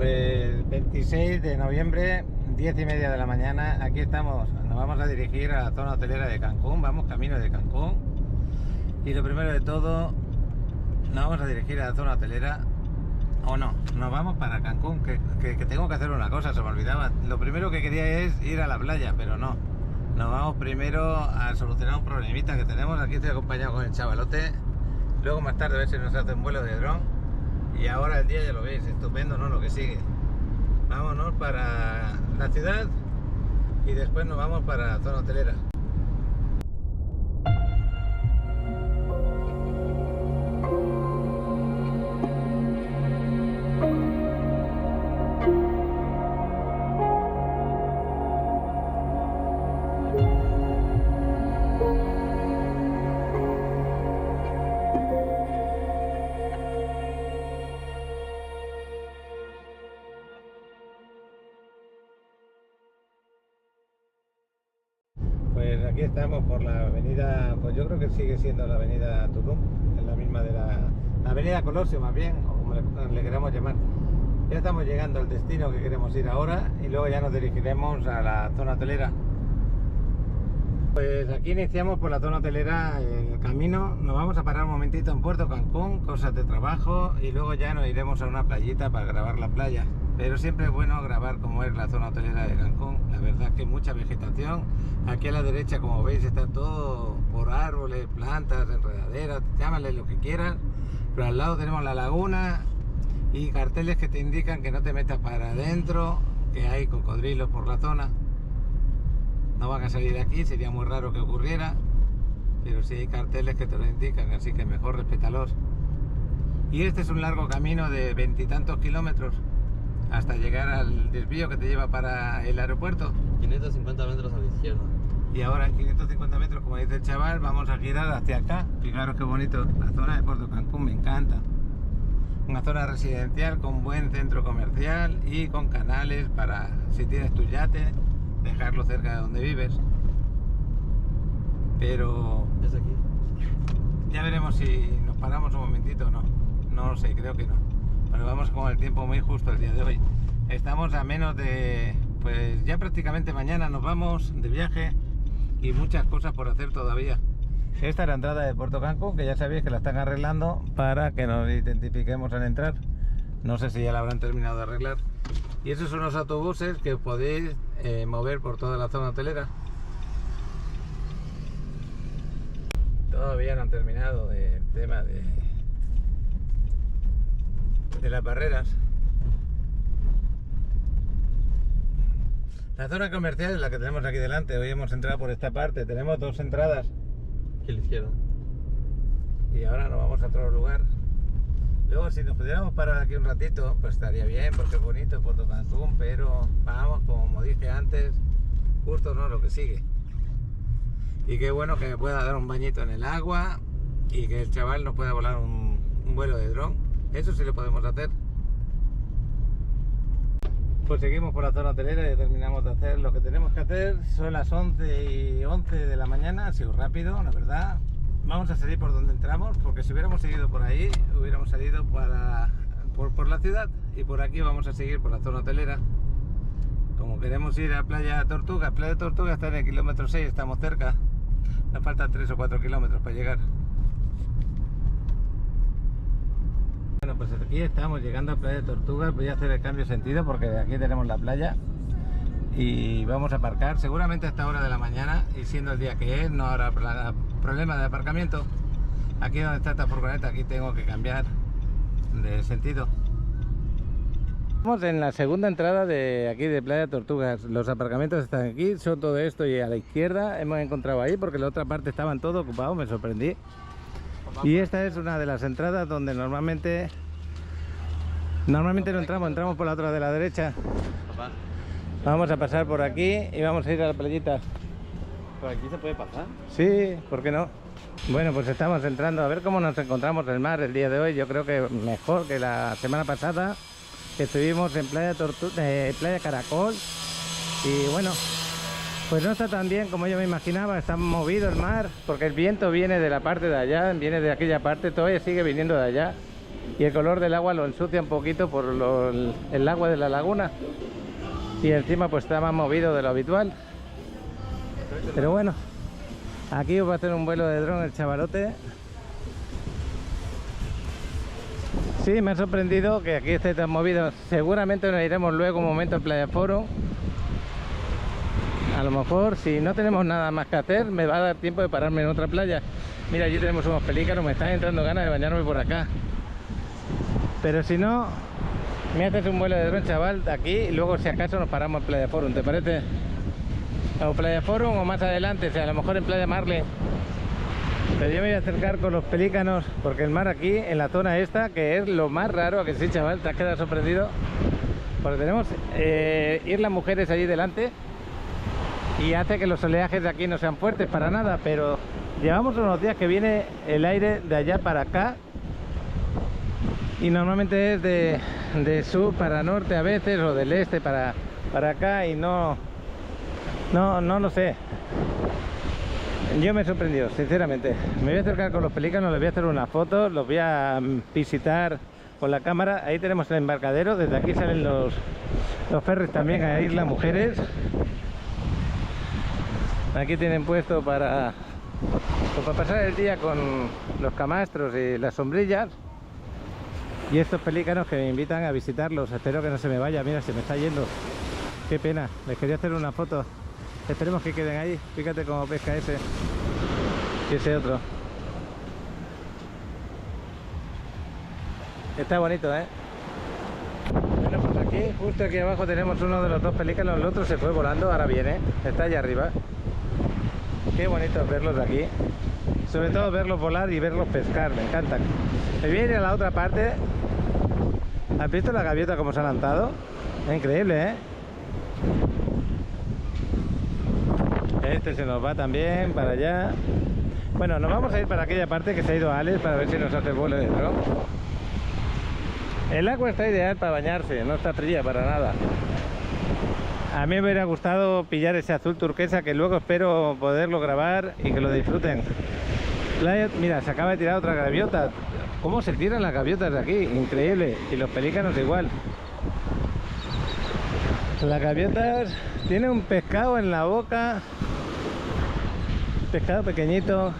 Pues 26 de noviembre, 10:30 de la mañana, aquí estamos, nos vamos a dirigir a la zona hotelera de Cancún, vamos camino de Cancún. Y lo primero de todo, nos vamos a dirigir a la zona hotelera, o no, nos vamos para Cancún, que tengo que hacer una cosa, se me olvidaba. Lo primero que quería es ir a la playa, pero no. Nos vamos primero a solucionar un problemita que tenemos. Aquí estoy acompañado con el chavalote. Luego más tarde a ver si nos hace un vuelo de dron. Y ahora el día ya lo veis, estupendo, ¿no? Lo que sigue. Vámonos para la ciudad y después nos vamos para la zona hotelera. Pues aquí estamos por la avenida, pues yo creo que sigue siendo la avenida Tulum, es la misma de la avenida Colosio más bien, o como le queramos llamar. Ya estamos llegando al destino que queremos ir ahora y luego ya nos dirigiremos a la zona hotelera. Pues aquí iniciamos por la zona hotelera el camino, nos vamos a parar un momentito en Puerto Cancún, cosas de trabajo, y luego ya nos iremos a una playita para grabar la playa. Pero siempre es bueno grabar como es la zona hotelera de Cancún. La verdad que mucha vegetación. Aquí a la derecha, como veis, está todo por árboles, plantas, enredaderas, llámale lo que quieran. Pero al lado tenemos la laguna y carteles que te indican que no te metas para adentro, que hay cocodrilos por la zona. No van a salir de aquí, sería muy raro que ocurriera, pero sí hay carteles que te lo indican, así que mejor respétalos. Y este es un largo camino de 20 y tantos kilómetros hasta llegar al desvío que te lleva para el aeropuerto. 550 metros a la izquierda. Y ahora en 550 metros, como dice el chaval, vamos a girar hacia acá. Fijaros qué bonito, la zona de Puerto Cancún me encanta. Una zona residencial con buen centro comercial y con canales para, si tienes tu yate, dejarlo cerca de donde vives. Pero ¿Es aquí? ya veremos si nos paramos un momentito o no. No lo sé, creo que no. Pero vamos con el tiempo muy justo el día de hoy. Estamos a menos de... pues ya prácticamente mañana nos vamos de viaje y muchas cosas por hacer todavía. Esta es la entrada de Puerto Cancún, que ya sabéis que la están arreglando para que nos identifiquemos al entrar. No sé si ya la habrán terminado de arreglar. Y esos son los autobuses que podéis mover por toda la zona hotelera. Todavía no han terminado el tema de las barreras. La zona comercial es la que tenemos aquí delante. Hoy hemos entrado por esta parte. Tenemos dos entradas. Aquí a la izquierda. Y ahora nos vamos a otro lugar. Luego, si nos pudiéramos parar aquí un ratito, pues estaría bien, porque es bonito Puerto Cancún, pero vamos, como dije antes, justo no lo que sigue. Y qué bueno que me pueda dar un bañito en el agua y que el chaval nos pueda volar un vuelo de dron. Eso sí lo podemos hacer. Pues seguimos por la zona hotelera y terminamos de hacer lo que tenemos que hacer. Son las 11:11 de la mañana, ha sido rápido, la verdad. Vamos a salir por donde entramos, porque si hubiéramos seguido por ahí, hubiéramos salido por la ciudad, y por aquí vamos a seguir por la zona hotelera. Como queremos ir a Playa Tortuga está en el kilómetro 6, estamos cerca. Nos faltan 3 o 4 kilómetros para llegar. Bueno, pues aquí estamos llegando a Playa Tortuga. Voy a hacer el cambio de sentido porque aquí tenemos la playa y vamos a aparcar seguramente a esta hora de la mañana, y siendo el día que es no habrá problema de aparcamiento. Aquí donde está esta furgoneta, aquí tengo que cambiar de sentido. Estamos en la segunda entrada de aquí de Playa Tortugas. Los aparcamientos están aquí, son todo esto, y a la izquierda hemos encontrado ahí porque la otra parte estaban todo ocupado, me sorprendí. Y esta es una de las entradas donde normalmente no entramos por la otra de la derecha. Papá, Vamos a pasar por aquí y vamos a ir a la playita. ¿por aquí se puede pasar? Sí, ¿por qué no? Bueno, pues estamos entrando a ver cómo nos encontramos el mar el día de hoy. Yo creo que mejor que la semana pasada, que estuvimos en Playa Caracol. Y bueno, pues no está tan bien como yo me imaginaba. Está movido el mar porque el viento viene de la parte de allá, viene de aquella parte, todavía sigue viniendo de allá. y el color del agua lo ensucia un poquito por el agua de la laguna, y encima pues está más movido de lo habitual. Pero bueno, aquí os va a hacer un vuelo de dron el chavalote. Sí, me ha sorprendido que aquí esté tan movido. Seguramente nos iremos luego un momento al Playa Forum. A lo mejor, si no tenemos nada más que hacer, me va a dar tiempo de pararme en otra playa. Mira, allí tenemos unos pelícanos, me están entrando ganas de bañarme por acá. Pero si no, me haces un vuelo de dron, chaval, de aquí, y luego si acaso nos paramos en Playa Forum, ¿te parece? O Playa Forum o más adelante, o sea, a lo mejor en Playa Marley. Pero yo me voy a acercar con los pelícanos, porque el mar aquí, en la zona esta, que es lo más raro, ¿a que sí, chaval? ¿Te has quedado sorprendido? Porque tenemos ir las mujeres allí delante, y hace que los oleajes de aquí no sean fuertes para nada, pero llevamos unos días que viene el aire de allá para acá, y normalmente es de sur para norte a veces, o del este para acá, y no lo sé. Yo me he sorprendido, sinceramente. Me voy a acercar con los pelícanos, les voy a hacer unas fotos, los voy a visitar con la cámara. Ahí tenemos el embarcadero, desde aquí salen los ferries también a Isla Mujeres. Aquí tienen puesto para pasar el día con los camastros y las sombrillas. Y estos pelícanos que me invitan a visitarlos. Espero que no se me vaya. Mira, se me está yendo. Qué pena, les quería hacer una foto. Esperemos que queden ahí. Fíjate cómo pesca ese y ese otro. Está bonito, ¿eh? Bueno, pues aquí, justo aquí abajo tenemos uno de los dos pelícanos. El otro se fue volando, ahora viene. Está allá arriba. Qué bonito es verlos de aquí. Sobre todo verlos volar y verlos pescar, me encantan. Me voy a ir a la otra parte. ¿Has visto la gaviota cómo se ha lanzado? Es increíble, ¿eh? Este se nos va también para allá. Bueno, nos vamos a ir para aquella parte que se ha ido Alex para ver si nos hace vuelo de dron. El agua está ideal para bañarse, no está fría para nada. A mí me hubiera gustado pillar ese azul turquesa, que luego espero poderlo grabar y que lo disfruten. Mira, se acaba de tirar otra gaviota. ¿Cómo se tiran las gaviotas de aquí? Increíble. Y los pelícanos igual. Las gaviotas tienen un pescado en la boca. Pescado pequeñito.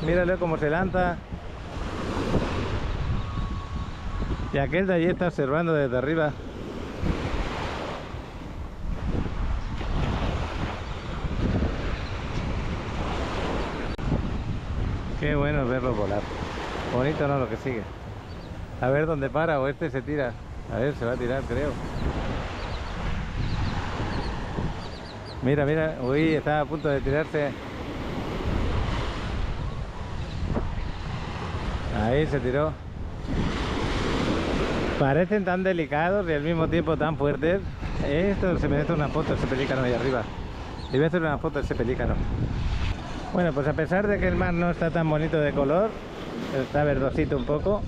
Mírale cómo se lanza. Y aquel de allí está observando desde arriba. Qué bueno es verlo volar. Bonito, ¿no? Lo que sigue. A ver dónde para, o este se tira. A ver, se va a tirar, creo. Mira, mira. Uy, está a punto de tirarse. Ahí se tiró. Parecen tan delicados y al mismo tiempo tan fuertes. Esto se merece una foto, ese pelícano ahí arriba. Le voy a hacer una foto a ese pelícano. Bueno, pues a pesar de que el mar no está tan bonito de color, está verdosito un poco,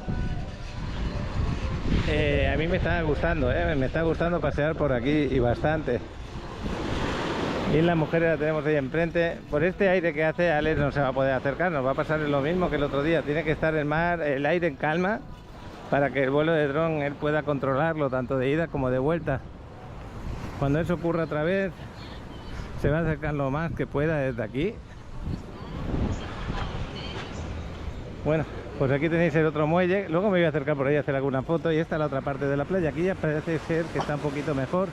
a mí me está gustando, me está gustando pasear por aquí y bastante. Y las mujeres la tenemos ahí enfrente. Por este aire que hace, Alex no se va a poder acercar, nos va a pasar lo mismo que el otro día. Tiene que estar el mar, el aire en calma, para que el vuelo de dron él pueda controlarlo, tanto de ida como de vuelta. Cuando eso ocurra otra vez, se va a acercar lo más que pueda desde aquí. Bueno, pues aquí tenéis el otro muelle. Luego me voy a acercar por ahí a hacer alguna foto. Y esta es la otra parte de la playa. Aquí ya parece ser que está un poquito mejor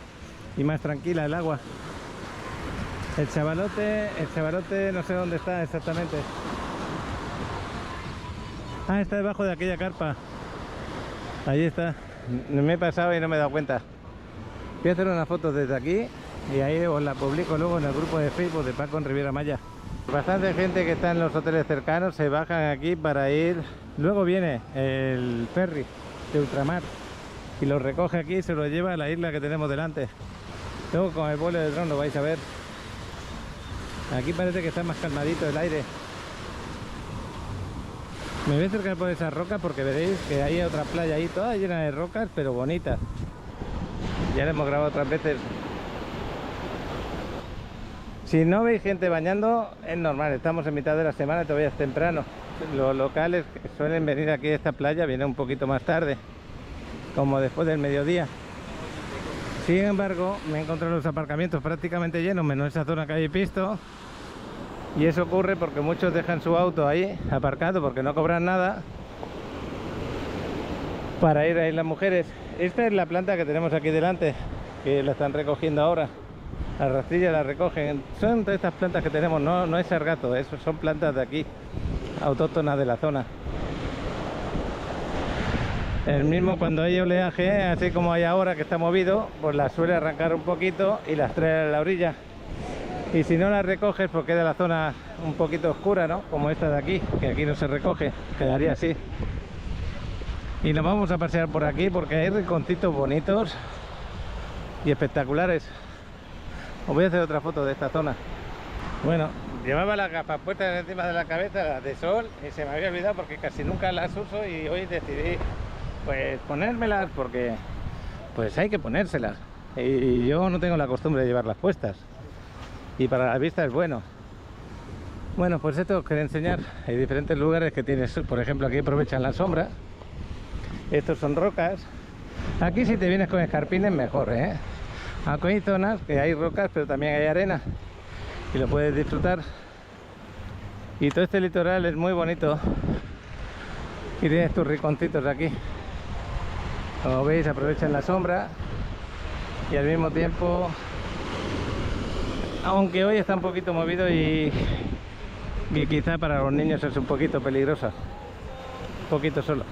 y más tranquila el agua. El chavalote no sé dónde está exactamente. Ah, está debajo de aquella carpa. Ahí está. Me he pasado y no me he dado cuenta. Voy a hacer una foto desde aquí y ahí os la publico luego en el grupo de Facebook de Paco en Riviera Maya. Bastante gente que está en los hoteles cercanos se bajan aquí para ir. Luego viene el ferry de ultramar y lo recoge aquí y se lo lleva a la isla que tenemos delante. Luego con el vuelo de dron lo vais a ver. Aquí parece que está más calmadito el aire. Me voy a acercar por esa roca porque veréis que hay otra playa ahí toda llena de rocas pero bonitas. Ya la hemos grabado otras veces. Si no veis gente bañando, es normal, estamos en mitad de la semana y todavía es temprano. los locales que suelen venir aquí a esta playa vienen un poquito más tarde, como después del mediodía. Sin embargo, me he encontrado los aparcamientos prácticamente llenos, menos esa zona que habéis visto. Y eso ocurre porque muchos dejan su auto ahí aparcado porque no cobran nada para ir a las mujeres. Esta es la planta que tenemos aquí delante, que la están recogiendo ahora. Las rastrillas las recogen. Son de estas plantas que tenemos, no es sargazo, eso son plantas de aquí, autóctonas de la zona. El mismo, cuando hay oleaje, así como hay ahora que está movido, pues las suele arrancar un poquito y las trae a la orilla. Y si no las recoges, pues queda la zona un poquito oscura, ¿no? Como esta de aquí, que aquí no se recoge, quedaría así. Y nos vamos a pasear por aquí porque hay rinconcitos bonitos y espectaculares. Os voy a hacer otra foto de esta zona. Bueno, llevaba las gafas puestas encima de la cabeza, las de sol, y se me había olvidado porque casi nunca las uso y hoy decidí pues ponérmelas porque pues hay que ponérselas. Y yo no tengo la costumbre de llevarlas puestas. Y para la vista es bueno. Bueno, pues esto os quería enseñar. Hay diferentes lugares que tienes, por ejemplo, aquí aprovechan la sombra. Estos son rocas. Aquí si te vienes con escarpines mejor, ¿eh? Aunque hay zonas que hay rocas, pero también hay arena y lo puedes disfrutar. Y todo este litoral es muy bonito. Y tienes tus rinconcitos aquí. Como veis, aprovechan la sombra y al mismo tiempo, aunque hoy está un poquito movido y quizá para los niños es un poquito peligroso, un poquito solo.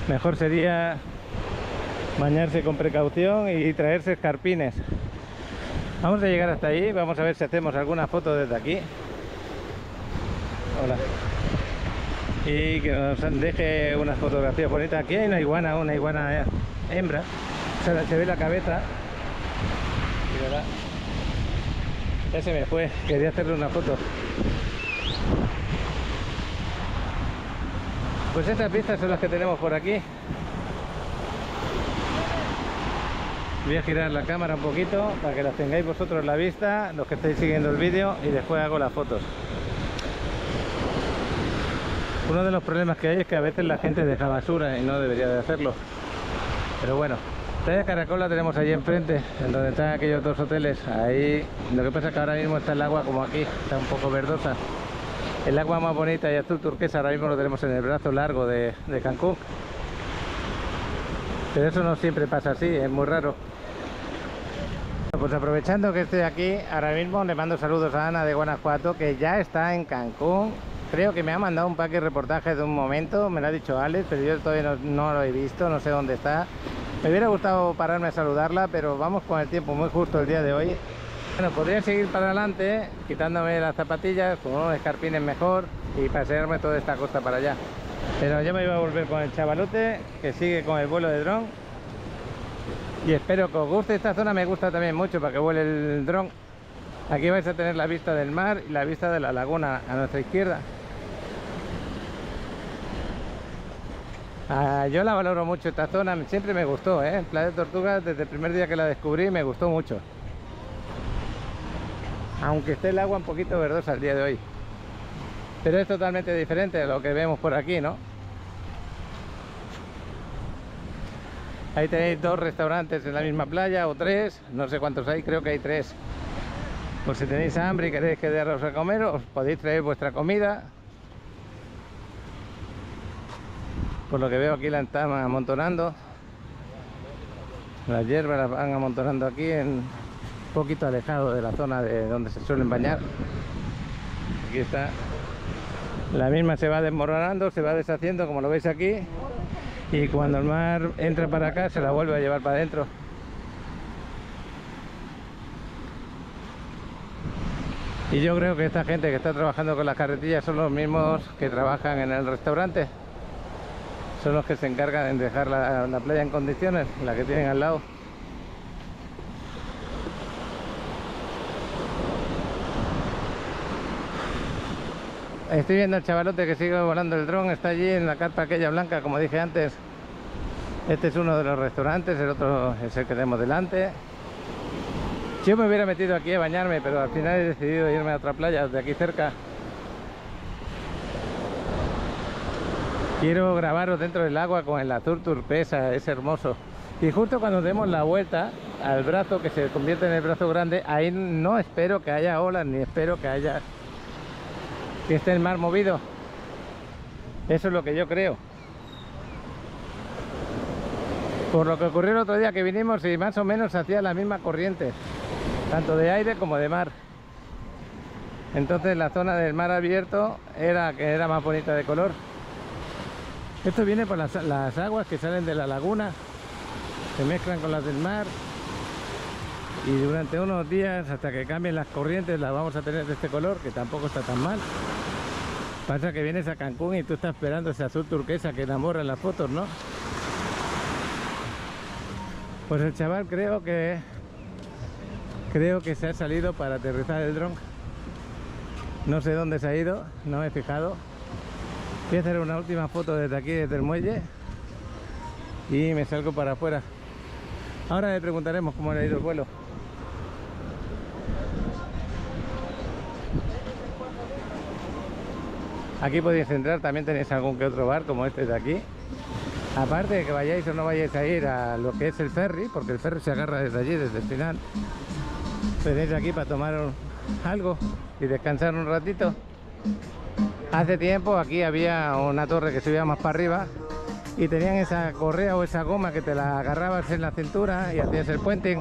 Mejor sería bañarse con precaución y traerse escarpines. Vamos a llegar hasta ahí, vamos a ver si hacemos alguna foto desde aquí. Hola. Y que nos deje unas fotografías bonitas. Aquí hay una iguana hembra. Se ve la cabeza. Y verá. Ya se me fue, quería hacerle una foto. Pues estas vistas son las que tenemos por aquí. Voy a girar la cámara un poquito para que las tengáis vosotros la vista, los que estáis siguiendo el vídeo, y después hago las fotos. Uno de los problemas que hay es que a veces la gente deja basura y no debería de hacerlo. Pero bueno, Playa Caracol la tenemos allí enfrente, en donde están aquellos dos hoteles. Ahí, lo que pasa es que ahora mismo está el agua como aquí, está un poco verdosa. El agua más bonita y azul turquesa ahora mismo lo tenemos en el brazo largo de Cancún. Pero eso no siempre pasa así, es muy raro. Pues aprovechando que estoy aquí, ahora mismo le mando saludos a Ana de Guanajuato, que ya está en Cancún. Creo que me ha mandado un paquete de reportajes de un momento, me lo ha dicho Alex, pero yo todavía no lo he visto, no sé dónde está. Me hubiera gustado pararme a saludarla, pero vamos con el tiempo muy justo el día de hoy. Bueno, podría seguir para adelante, quitándome las zapatillas, con unos escarpines mejor, y pasearme toda esta costa para allá. Pero yo me iba a volver con el chavalote, que sigue con el vuelo de dron. Y espero que os guste. Esta zona me gusta también mucho para que vuele el dron. Aquí vais a tener la vista del mar y la vista de la laguna a nuestra izquierda. Yo la valoro mucho esta zona, siempre me gustó, ¿eh? Playa de Tortugas, desde el primer día que la descubrí, me gustó mucho. Aunque esté el agua un poquito verdosa el día de hoy. Pero es totalmente diferente de lo que vemos por aquí, ¿no? Ahí tenéis dos restaurantes en la misma playa, o tres, no sé cuántos hay, creo que hay tres. Por si tenéis hambre y queréis quedaros a comer, os podéis traer vuestra comida. Por lo que veo aquí la están amontonando. Las hierbas las van amontonando aquí, un poquito alejado de la zona de donde se suelen bañar. Aquí está. La misma se va desmoronando, se va deshaciendo, como lo veis aquí. Y cuando el mar entra para acá, se la vuelve a llevar para adentro. Y yo creo que esta gente que está trabajando con las carretillas son los mismos que trabajan en el restaurante. Son los que se encargan de dejar la playa en condiciones, la que tienen al lado. Estoy viendo al chavalote que sigue volando el dron, está allí en la carpa aquella blanca, como dije antes. Este es uno de los restaurantes, el otro es el que tenemos delante. Yo me hubiera metido aquí a bañarme, pero al final he decidido irme a otra playa de aquí cerca. Quiero grabaros dentro del agua con el azul turquesa, es hermoso. Y justo cuando demos la vuelta al brazo, que se convierte en el brazo grande, ahí no espero que haya olas, ni espero que esté el mar movido. Eso es lo que yo creo. Por lo que ocurrió el otro día que vinimos y más o menos hacía la misma corriente, tanto de aire como de mar. Entonces la zona del mar abierto era más bonita de color. Esto viene por las aguas que salen de la laguna, se mezclan con las del mar y durante unos días, hasta que cambien las corrientes, las vamos a tener de este color, que tampoco está tan mal. Pasa que vienes a Cancún y tú estás esperando ese azul turquesa que enamora en las fotos, ¿no? Pues el chaval creo que se ha salido para aterrizar el dron. No sé dónde se ha ido, no me he fijado. Voy a hacer una última foto desde aquí, desde el muelle, y me salgo para afuera. Ahora le preguntaremos cómo le ha ido el vuelo. Aquí podéis entrar, también tenéis algún que otro bar como este de aquí. Aparte de que vayáis o no vayáis a ir a lo que es el ferry, porque el ferry se agarra desde allí, desde el final. Tenéis aquí para tomar algo y descansar un ratito. Hace tiempo aquí había una torre que subía más para arriba y tenían esa correa o esa goma que te la agarrabas en la cintura y hacías el puenting.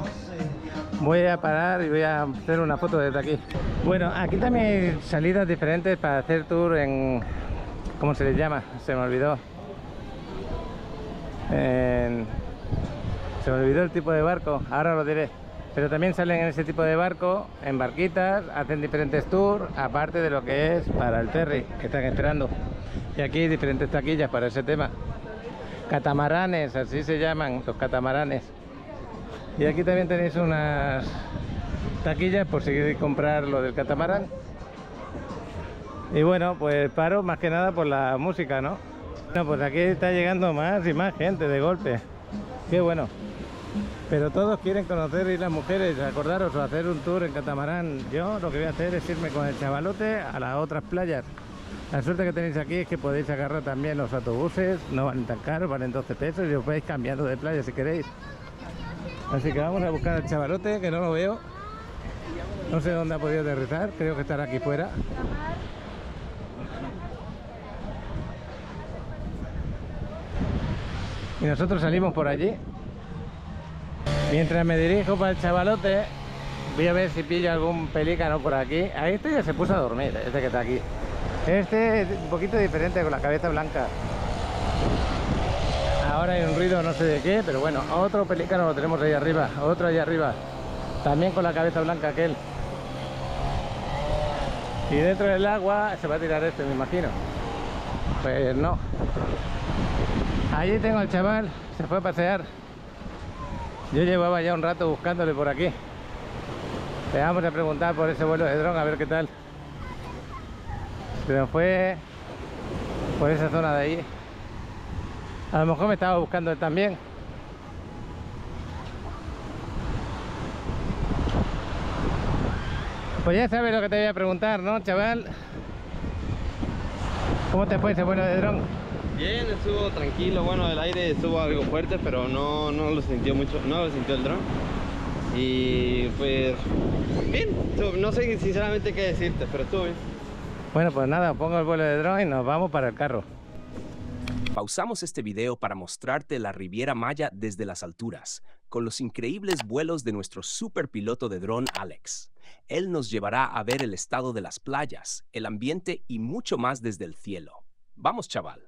Voy a parar y voy a hacer una foto desde aquí. Bueno, aquí también hay salidas diferentes para hacer tour en... ¿cómo se les llama? Se me olvidó. Se me olvidó el tipo de barco, ahora lo diré. Pero también salen en ese tipo de barco, en barquitas, hacen diferentes tours, aparte de lo que es para el ferry que están esperando. Y aquí hay diferentes taquillas para ese tema. Catamaranes, así se llaman, los catamaranes. Y aquí también tenéis unas taquillas por si queréis comprar lo del catamarán. Y bueno, pues paro más que nada por la música, ¿no? Bueno, pues aquí está llegando más y más gente de golpe. Qué bueno. Pero todos quieren conocer y las mujeres, acordaros, o hacer un tour en catamarán. Yo lo que voy a hacer es irme con el chavalote a las otras playas. La suerte que tenéis aquí es que podéis agarrar también los autobuses, no valen tan caros, valen 12 pesos y os vais cambiando de playa si queréis. Así que vamos a buscar al chavalote, que no lo veo. No sé dónde ha podido aterrizar, creo que estará aquí fuera. Y nosotros salimos por allí. Mientras me dirijo para el chavalote, voy a ver si pillo algún pelícano por aquí. Ahí este ya se puso a dormir, este que está aquí. Este es un poquito diferente, con la cabeza blanca. Ahora hay un ruido no sé de qué, pero bueno, otro pelícano lo tenemos ahí arriba, otro allá arriba. También con la cabeza blanca aquel. Y dentro del agua se va a tirar este, me imagino. Pues no. Allí tengo al chaval, se fue a pasear. Yo llevaba ya un rato buscándole por aquí. Le vamos a preguntar por ese vuelo de dron, a ver qué tal. Se nos fue por esa zona de ahí. A lo mejor me estaba buscando él también. Pues ya sabes lo que te voy a preguntar, ¿no, chaval? ¿Cómo te fue ese vuelo de dron? Bien, estuvo tranquilo. Bueno, el aire estuvo algo fuerte, pero no lo sintió mucho, no lo sintió el dron. Y pues bien, no sé sinceramente qué decirte, pero estuvo bien. Bueno, pues nada, pongo el vuelo de dron y nos vamos para el carro. Pausamos este video para mostrarte la Riviera Maya desde las alturas, con los increíbles vuelos de nuestro superpiloto de dron Alex. Él nos llevará a ver el estado de las playas, el ambiente y mucho más desde el cielo. Vamos, chaval.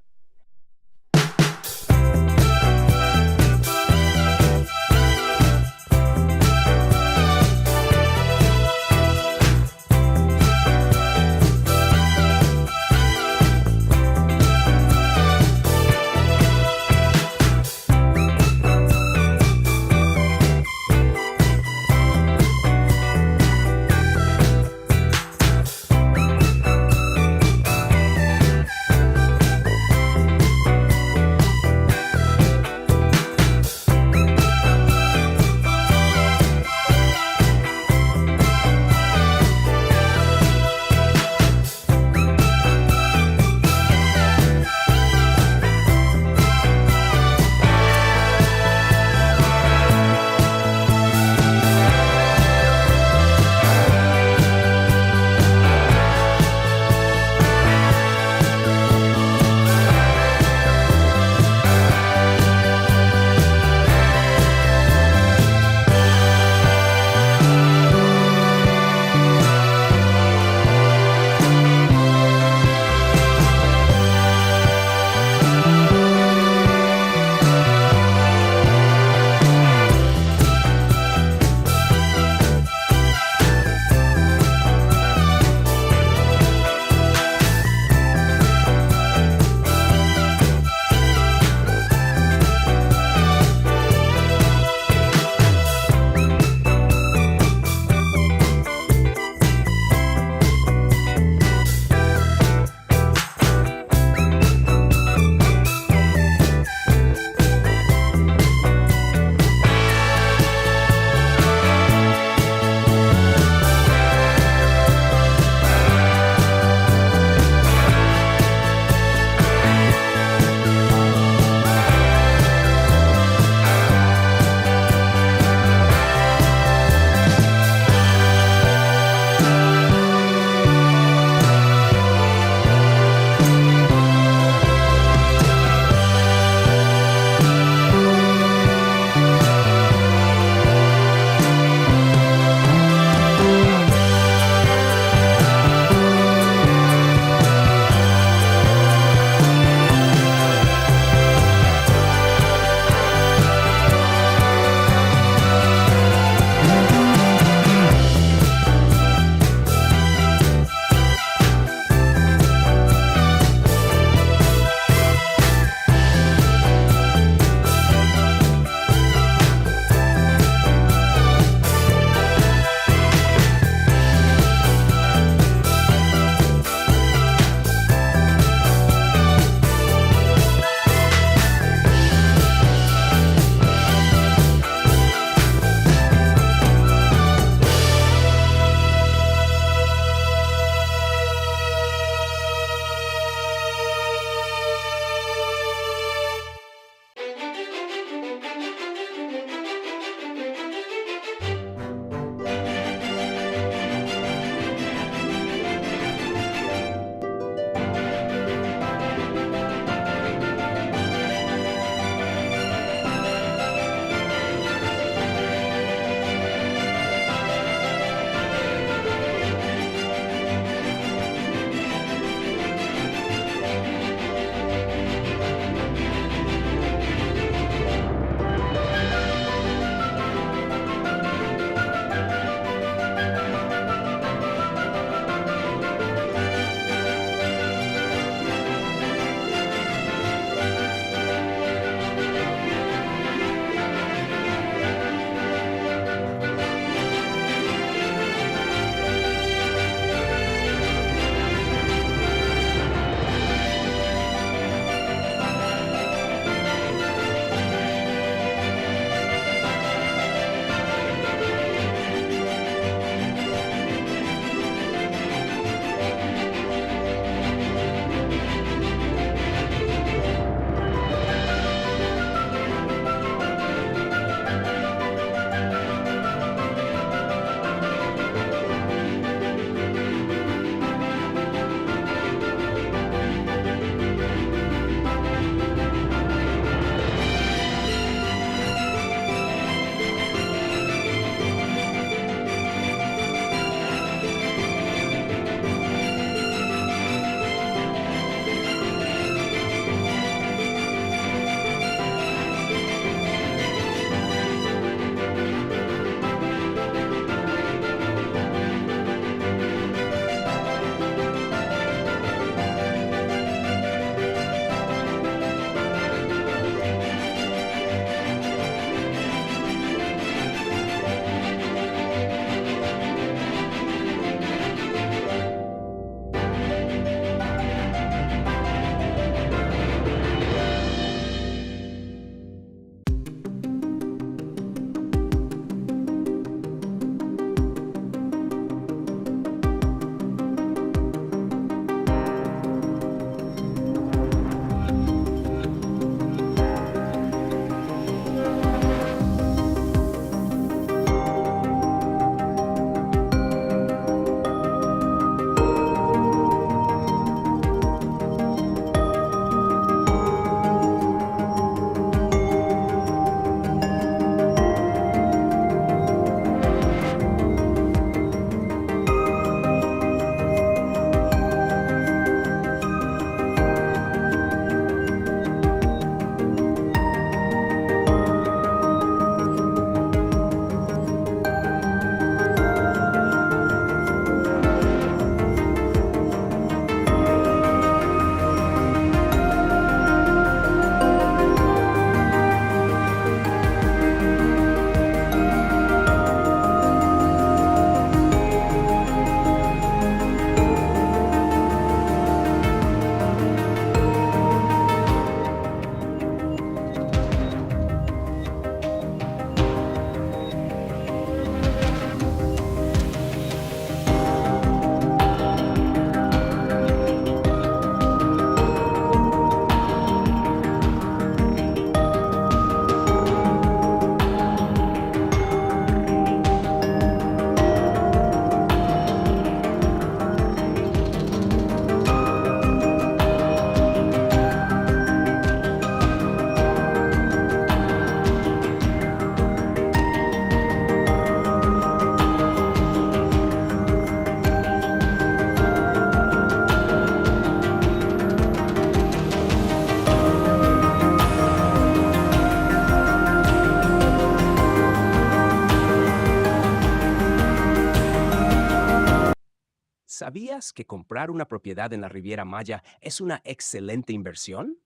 ¿Sabías que comprar una propiedad en la Riviera Maya es una excelente inversión?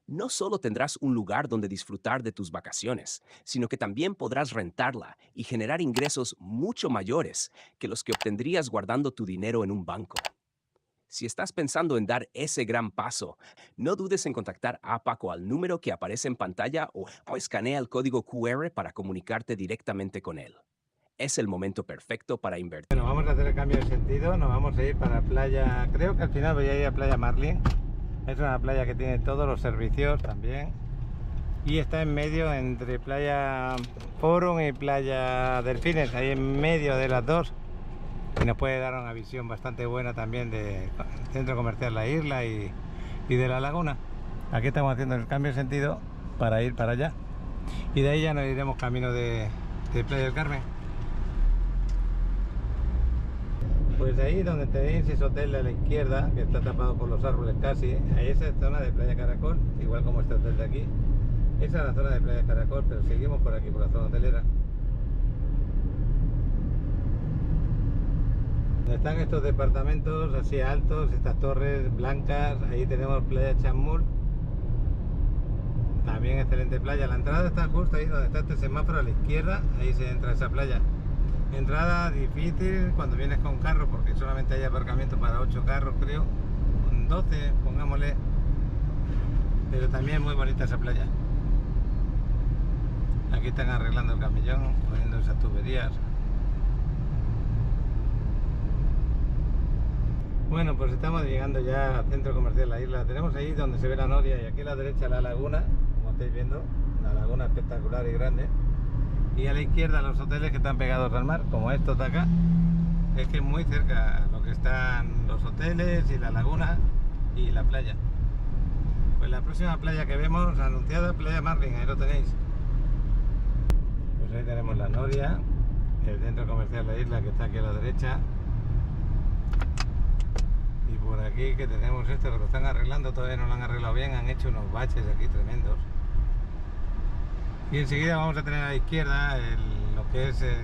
No solo tendrás un lugar donde disfrutar de tus vacaciones, sino que también podrás rentarla y generar ingresos mucho mayores que los que obtendrías guardando tu dinero en un banco. Si estás pensando en dar ese gran paso, no dudes en contactar a Paco al número que aparece en pantalla o escanea el código QR para comunicarte directamente con él. Es el momento perfecto para invertir. Bueno, vamos a hacer el cambio de sentido, nos vamos a ir para playa, creo que al final voy a ir a Playa Marlin. Es una playa que tiene todos los servicios también y está en medio entre Playa Forum y Playa Delfines, ahí en medio de las dos, y nos puede dar una visión bastante buena también del centro comercial La Isla y de la laguna. Aquí estamos haciendo el cambio de sentido para ir para allá y de ahí ya nos iremos camino de Playa del Carmen. Pues ahí donde tenéis ese hotel a la izquierda, que está tapado por los árboles casi, ahí esa es zona de Playa Caracol, igual como este hotel de aquí. Esa es la zona de Playa Caracol, pero seguimos por aquí, por la zona hotelera. Donde están estos departamentos así altos, estas torres blancas, ahí tenemos Playa Chamul. También excelente playa. La entrada está justo ahí donde está este semáforo a la izquierda, ahí se entra a esa playa. Entrada difícil cuando vienes con carro porque solamente hay aparcamiento para 8 carros, creo, con 12, pongámosle, pero también muy bonita esa playa. Aquí están arreglando el camellón, poniendo esas tuberías. Bueno, pues estamos llegando ya al centro comercial La Isla. Tenemos ahí donde se ve la noria y aquí a la derecha la laguna, como estáis viendo, una laguna espectacular y grande. Y a la izquierda los hoteles que están pegados al mar, como estos de acá. Es que muy cerca lo que están los hoteles y la laguna y la playa. Pues la próxima playa que vemos anunciada, Playa Marlin, ahí lo tenéis. Pues ahí tenemos la noria, el centro comercial La Isla que está aquí a la derecha. Y por aquí que tenemos esto que lo están arreglando, todavía no lo han arreglado bien, han hecho unos baches aquí tremendos. Y enseguida vamos a tener a la izquierda lo que es el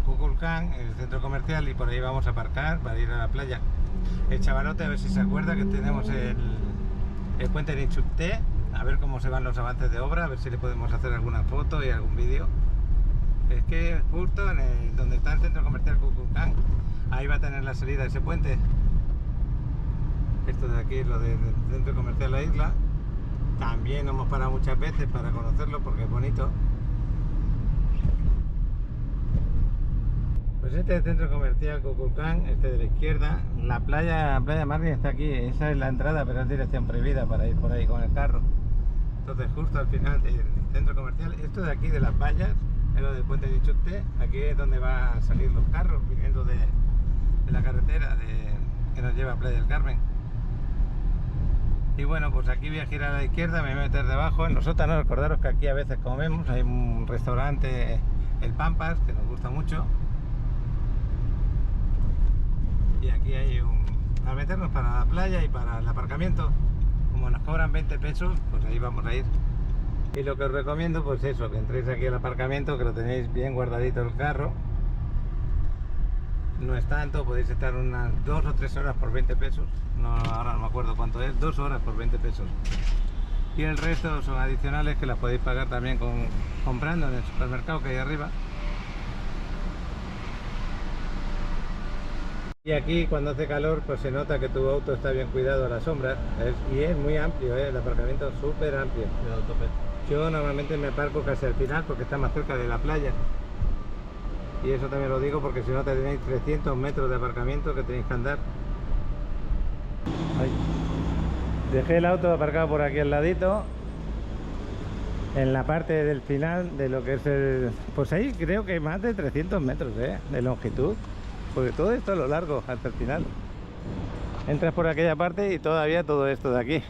Kukulcán, el centro comercial, y por ahí vamos a aparcar para ir a la playa. El chavalote, a ver si se acuerda que tenemos el puente de Inchupté, a ver cómo se van los avances de obra, a ver si le podemos hacer alguna foto y algún vídeo. Es que justo en donde está el centro comercial Kukulcán, ahí va a tener la salida de ese puente. Esto de aquí es lo del centro comercial La Isla. También hemos parado muchas veces para conocerlo porque es bonito. Pues este es el centro comercial Kukulcán, este de la izquierda. La playa Marlin está aquí, esa es la entrada, pero es dirección prohibida para ir por ahí con el carro. Entonces justo al final del centro comercial, esto de aquí de las vallas, es lo del puente de Inchupté. Aquí es donde van a salir los carros viniendo de la carretera que nos lleva a Playa del Carmen. Y bueno, pues aquí voy a girar a la izquierda, me voy a meter debajo. En los sótanos, recordaros que aquí a veces comemos, hay un restaurante, el Pampas, que nos gusta mucho. Y aquí hay para meternos para la playa y para el aparcamiento. Como nos cobran 20 pesos, pues ahí vamos a ir. Y lo que os recomiendo, pues eso, que entréis aquí al aparcamiento, que lo tenéis bien guardadito el carro. No es tanto, podéis estar unas 2 o 3 horas por 20 pesos. No, ahora no me acuerdo cuánto es, 2 horas por 20 pesos. Y el resto son adicionales que las podéis pagar también comprando en el supermercado que hay arriba. Y aquí cuando hace calor pues se nota que tu auto está bien cuidado a la sombra. Y es muy amplio, el aparcamiento es súper amplio. Yo normalmente me aparco casi al final porque está más cerca de la playa. Y eso también lo digo porque si no tenéis 300 metros de aparcamiento que tenéis que andar. Ay. Dejé el auto aparcado por aquí al ladito, en la parte del final de lo que es el... Pues ahí creo que más de 300 metros de longitud, porque todo esto a lo largo hasta el final. Entras por aquella parte y todavía todo esto de aquí.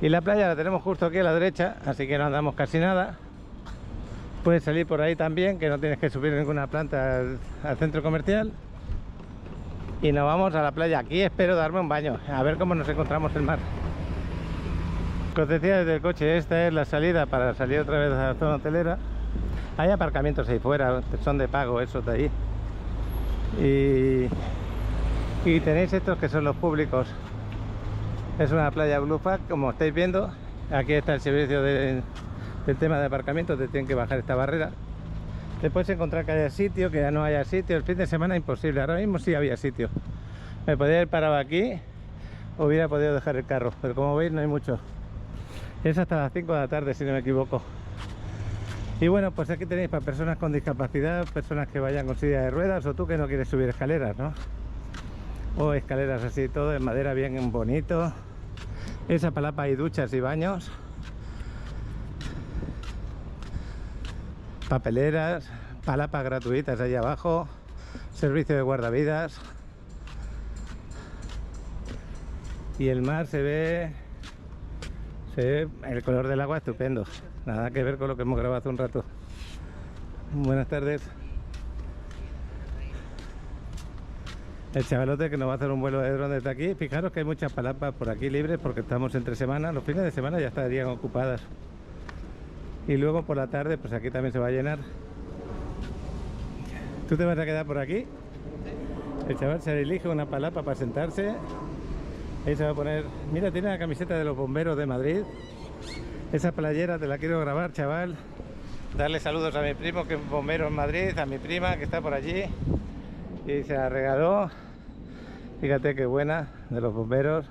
Y la playa la tenemos justo aquí a la derecha, así que no andamos casi nada. Puedes salir por ahí también, que no tienes que subir ninguna planta al centro comercial. Y nos vamos a la playa. Aquí espero darme un baño, a ver cómo nos encontramos el mar. Como os decía desde el coche, esta es la salida para salir otra vez a la zona hotelera. Hay aparcamientos ahí fuera, son de pago esos de ahí. Y tenéis estos que son los públicos. Es una playa Blue Flag, como estáis viendo. Aquí está el servicio del tema de aparcamiento, te tienen que bajar esta barrera. Te puedes encontrar que haya sitio, que ya no haya sitio. El fin de semana imposible, ahora mismo sí había sitio. Me podía haber parado aquí, hubiera podido dejar el carro, pero como veis no hay mucho. Es hasta las 5 de la tarde si no me equivoco. Y bueno, pues aquí tenéis para personas con discapacidad, personas que vayan con silla de ruedas, o tú que no quieres subir escaleras, ¿no? O escaleras así, todo en madera bien bonito. Esa palapa hay duchas y baños, papeleras, palapas gratuitas ahí abajo, servicio de guardavidas. Y el mar se ve el color del agua estupendo, nada que ver con lo que hemos grabado hace un rato. Buenas tardes. El chavalote que nos va a hacer un vuelo de dron desde aquí. Fijaros que hay muchas palapas por aquí libres porque estamos entre semana. Los fines de semana ya estarían ocupadas. Y luego por la tarde, pues aquí también se va a llenar. ¿Tú te vas a quedar por aquí? El chaval se elige una palapa para sentarse. Ahí se va a poner... Mira, tiene la camiseta de los bomberos de Madrid. Esa playera te la quiero grabar, chaval. Darle saludos a mi primo que es bombero en Madrid, a mi prima que está por allí. Y se la regaló. Fíjate qué buena, de los bomberos.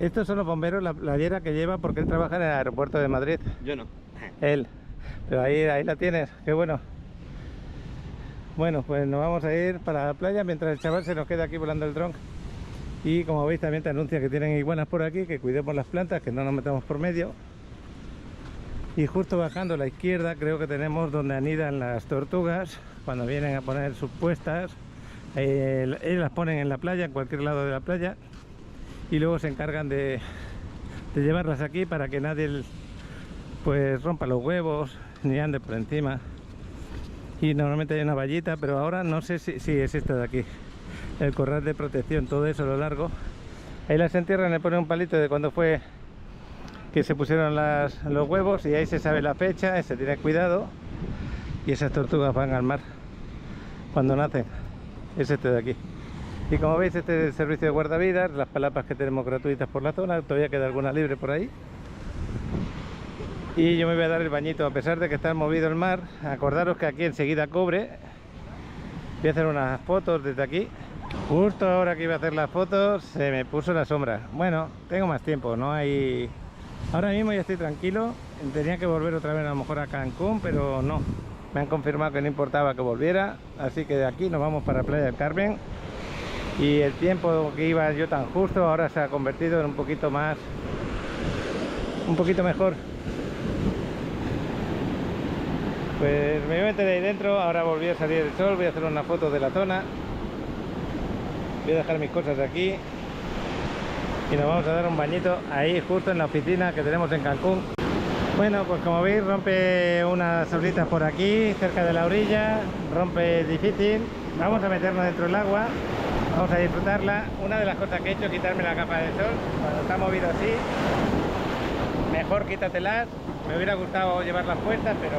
Estos son los bomberos, la playera que lleva porque él trabaja en el aeropuerto de Madrid. Yo no. Él. Pero ahí la tienes, qué bueno. Bueno, pues nos vamos a ir para la playa mientras el chaval se nos queda aquí volando el dron. Y como veis también te anuncia que tienen iguanas por aquí, que cuidemos las plantas, que no nos metamos por medio. Y justo bajando a la izquierda creo que tenemos donde anidan las tortugas cuando vienen a poner sus puestas. Ellas las ponen en la playa, en cualquier lado de la playa, y luego se encargan de llevarlas aquí para que nadie pues rompa los huevos ni ande por encima. Y normalmente hay una vallita, pero ahora no sé si es esta de aquí, el corral de protección, todo eso a lo largo. Ahí las entierran, le ponen un palito de cuando fue que se pusieron los huevos, y ahí se sabe la fecha, se tiene cuidado. Y esas tortugas van al mar cuando nacen. Es este de aquí. Y como veis, este es el servicio de guardavidas, las palapas que tenemos gratuitas por la zona. Todavía queda alguna libre por ahí. Y yo me voy a dar el bañito, a pesar de que está movido el mar. Acordaros que aquí enseguida cobre. Voy a hacer unas fotos desde aquí. Justo ahora que iba a hacer las fotos se me puso la sombra. Bueno, tengo más tiempo, no hay... Ahora mismo ya estoy tranquilo. Tenía que volver otra vez a lo mejor a Cancún, pero no. Me han confirmado que no importaba que volviera. Así que de aquí nos vamos para Playa del Carmen. Y el tiempo que iba yo tan justo ahora se ha convertido en un poquito más... un poquito mejor. Pues me voy a meter ahí dentro. Ahora volví a salir el sol. Voy a hacer una foto de la zona. Voy a dejar mis cosas aquí. Y nos vamos a dar un bañito ahí justo en la oficina que tenemos en Cancún. Bueno, pues como veis rompe unas oblitas por aquí, cerca de la orilla. Rompe difícil. Vamos a meternos dentro del agua. Vamos a disfrutarla. Una de las cosas que he hecho es quitarme la capa de sol. Cuando está movido así, mejor quítatelas. Me hubiera gustado llevarlas puestas, pero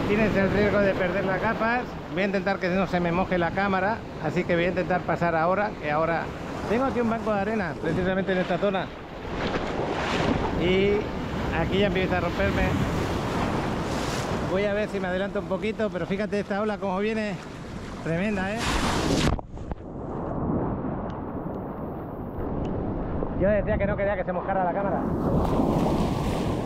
tienes el riesgo de perder las gafas. Voy a intentar que no se me moje la cámara, así que voy a intentar pasar ahora, que ahora tengo aquí un banco de arena, precisamente en esta zona. Y aquí ya empieza a romperme. Voy a ver si me adelanto un poquito, pero fíjate esta ola como viene, tremenda, ¿eh? Yo decía que no quería que se mojara la cámara.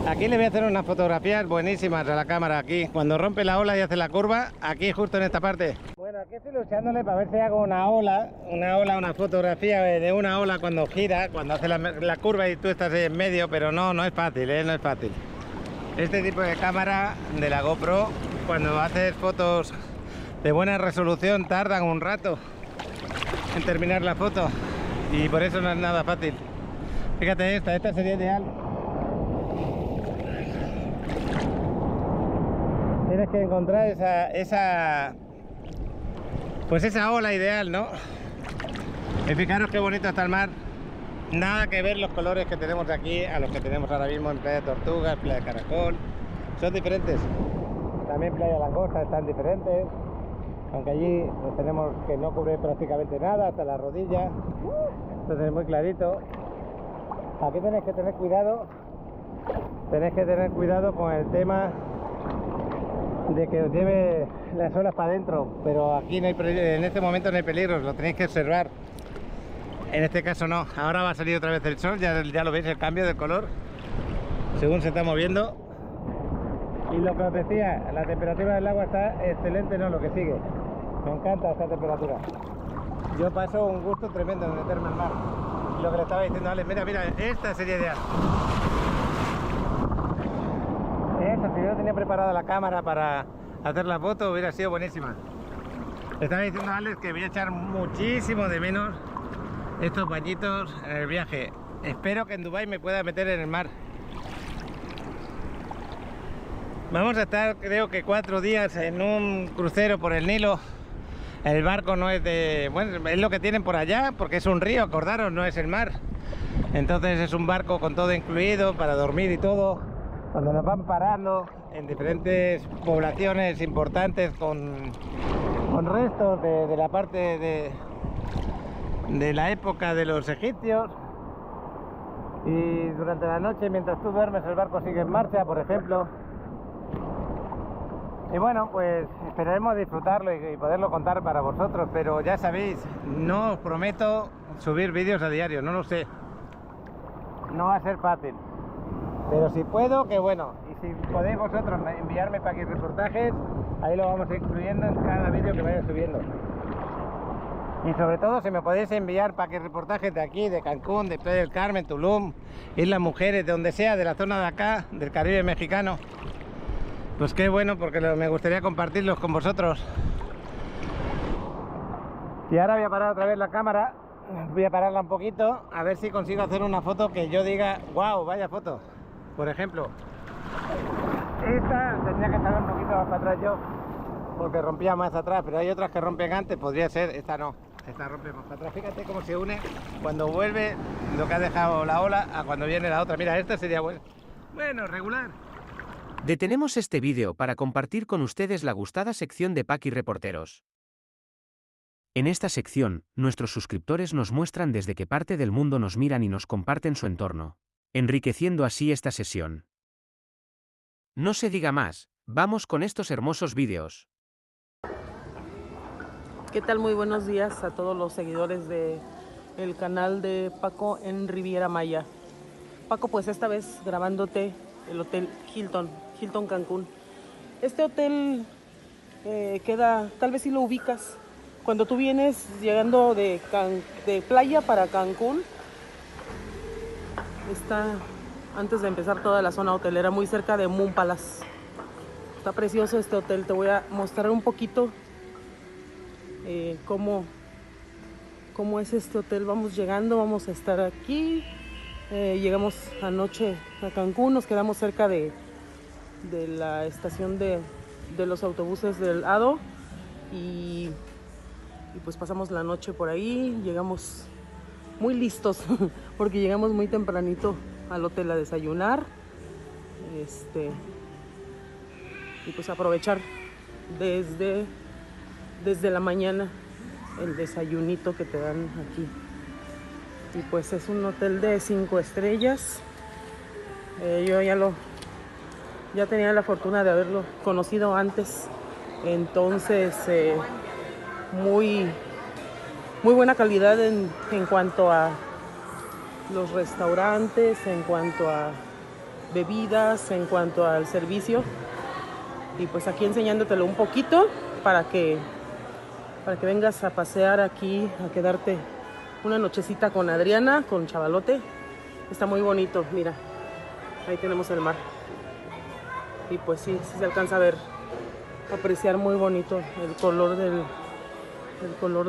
Aquí le voy a hacer unas fotografías buenísimas a la cámara aquí. Cuando rompe la ola y hace la curva, aquí justo en esta parte. Bueno, aquí estoy luchándole para ver si hago una fotografía de una ola cuando gira, cuando hace la curva y tú estás ahí en medio, pero no es fácil, no es fácil. Este tipo de cámara de la GoPro, cuando haces fotos de buena resolución, tardan un rato en terminar la foto y por eso no es nada fácil. Fíjate esta sería ideal. Tienes que encontrar esa ola ideal, ¿no? Y fijaros qué bonito está el mar. Nada que ver los colores que tenemos aquí a los que tenemos ahora mismo en Playa de Tortugas, Playa de Caracol. Son diferentes. También Playa Langosta están diferentes. aunque allí pues, tenemos que no cubre prácticamente nada hasta la rodilla, entonces es muy clarito. Aquí tenéis que tener cuidado con el tema de que os lleve las olas para adentro, pero aquí no hay, en este momento no hay peligros, lo tenéis que observar. En este caso no. Ahora va a salir otra vez el sol, ya lo veis, el cambio de color según se está moviendo. Y lo que os decía, la temperatura del agua está excelente, no, lo que sigue. Me encanta esta temperatura. Yo paso un gusto tremendo de meterme al mar. Y lo que le estaba diciendo a Alex, mira, esta sería ideal. Si yo tenía preparada la cámara para hacer la foto, hubiera sido buenísima. Le estaba diciendo a Alex que voy a echar muchísimo de menos estos bañitos en el viaje. Espero que en Dubái me pueda meter en el mar. Vamos a estar, creo que 4 días en un crucero por el Nilo. El barco no es de... Bueno, es lo que tienen por allá, porque es un río, acordaros, no es el mar. Entonces es un barco con todo incluido, para dormir y todo. Cuando nos van parando en diferentes poblaciones importantes con restos de la parte de la época de los egipcios. Y durante la noche, mientras tú duermes, el barco sigue en marcha, por ejemplo. Y bueno, pues esperaremos disfrutarlo y poderlo contar para vosotros, pero ya sabéis, no os prometo subir vídeos a diario, no lo sé. No va a ser fácil. Pero si puedo, que bueno. Y si podéis vosotros enviarme para aquí reportajes, ahí lo vamos incluyendo en cada vídeo que vaya subiendo. Y sobre todo, si me podéis enviar para que reportajes de aquí, de Cancún, de Playa del Carmen, Tulum, Islas Mujeres, de donde sea, de la zona de acá, del Caribe mexicano. Pues qué bueno, porque me gustaría compartirlos con vosotros. Y ahora voy a parar otra vez la cámara. Voy a pararla un poquito, a ver si consigo hacer una foto que yo diga, wow, vaya foto. Por ejemplo, esta tendría que estar un poquito más para atrás yo, porque rompía más atrás, pero hay otras que rompen antes, podría ser, esta no, esta rompe más para atrás. Fíjate cómo se une cuando vuelve lo que ha dejado la ola a cuando viene la otra. Mira, esta sería buena. Bueno, regular. Detenemos este vídeo para compartir con ustedes la gustada sección de Paqui Reporteros. En esta sección, nuestros suscriptores nos muestran desde qué parte del mundo nos miran y nos comparten su entorno, enriqueciendo así esta sesión. No se diga más, vamos con estos hermosos vídeos. ¿Qué tal? Muy buenos días a todos los seguidores del canal de Paco en Riviera Maya. Paco, pues esta vez grabándote el Hotel Hilton Cancún. Este hotel queda, tal vez si lo ubicas, cuando tú vienes llegando de playa para Cancún, está antes de empezar toda la zona hotelera, muy cerca de Moon Palace. Está precioso este hotel, te voy a mostrar un poquito cómo es este hotel. Vamos llegando, vamos a estar aquí. Llegamos anoche a Cancún, nos quedamos cerca de la estación de los autobuses del ADO y pues pasamos la noche por ahí. Llegamos muy listos porque llegamos muy tempranito al hotel a desayunar y pues aprovechar desde la mañana el desayunito que te dan aquí. Y pues es un hotel de 5 estrellas. Yo ya tenía la fortuna de haberlo conocido antes, entonces muy buena calidad en cuanto a los restaurantes, en cuanto a bebidas, en cuanto al servicio. Y pues aquí enseñándotelo un poquito para que vengas a pasear aquí, a quedarte una nochecita con Adriana, con Chavalote. Está muy bonito, mira, ahí tenemos el mar. Y pues sí se alcanza a ver, apreciar muy bonito el color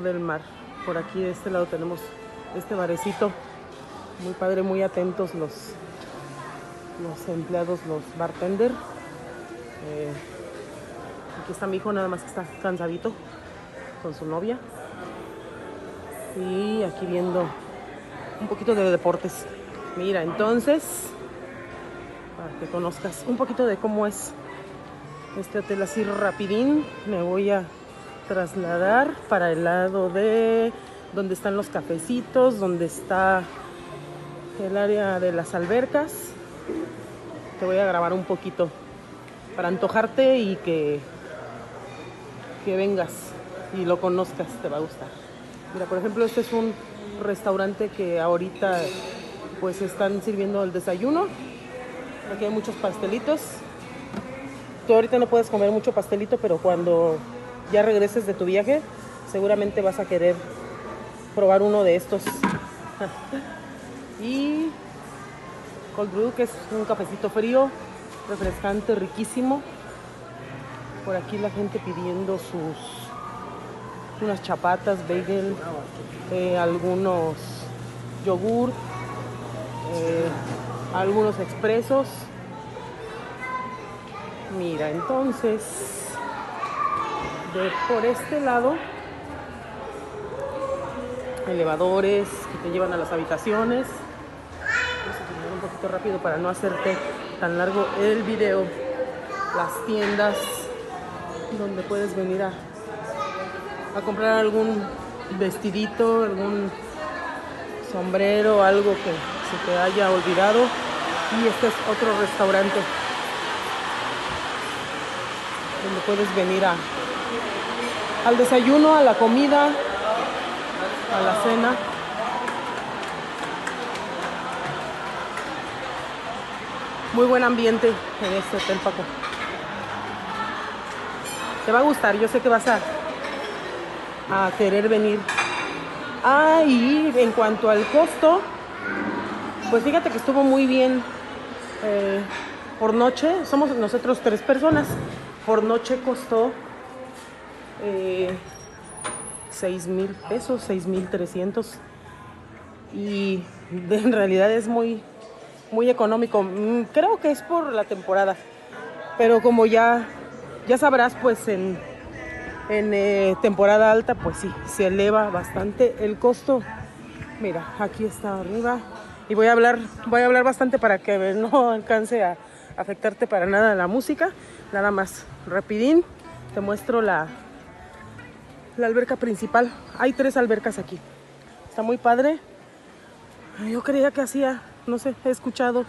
del mar. Por aquí de este lado tenemos este barecito, muy padre, muy atentos los empleados, los bartender. Aquí está mi hijo, nada más que está cansadito con su novia. Y aquí viendo un poquito de deportes. Mira, entonces, para que conozcas un poquito de cómo es este hotel así rapidín, me voy a trasladar para el lado de donde están los cafecitos, donde está el área de las albercas. Te voy a grabar un poquito para antojarte y que vengas y lo conozcas, te va a gustar. Mira, por ejemplo, este es un restaurante que ahorita pues están sirviendo el desayuno. Aquí hay muchos pastelitos. Tú ahorita no puedes comer mucho pastelito, pero cuando ya regreses de tu viaje, seguramente vas a querer probar uno de estos. Y cold brew, que es un cafecito frío, refrescante, riquísimo. Por aquí la gente pidiendo unas chapatas, bagel, algunos yogur, algunos expresos. Mira, entonces, por este lado, elevadores que te llevan a las habitaciones. Vamos a terminar un poquito rápido para no hacerte tan largo el video. Las tiendas donde puedes venir a comprar algún vestidito, algún sombrero, algo que se te haya olvidado. Y este es otro restaurante donde puedes venir al desayuno, a la comida, a la cena. Muy buen ambiente en este hotel, Paco. Te va a gustar, yo sé que vas a querer venir. Y en cuanto al costo, pues fíjate que estuvo muy bien. Por noche, somos nosotros 3 personas. Por noche costó 6,000 pesos, 6,300. Y en realidad es muy, muy económico. Creo que es por la temporada. Pero como ya sabrás, pues en temporada alta, pues sí, se eleva bastante el costo. Mira, aquí está arriba. Y voy a hablar bastante para que no alcance a afectarte para nada la música. Nada más, rapidín, te muestro la alberca principal. Hay 3 albercas aquí. Está muy padre. Yo creía que hacía, no sé, he escuchado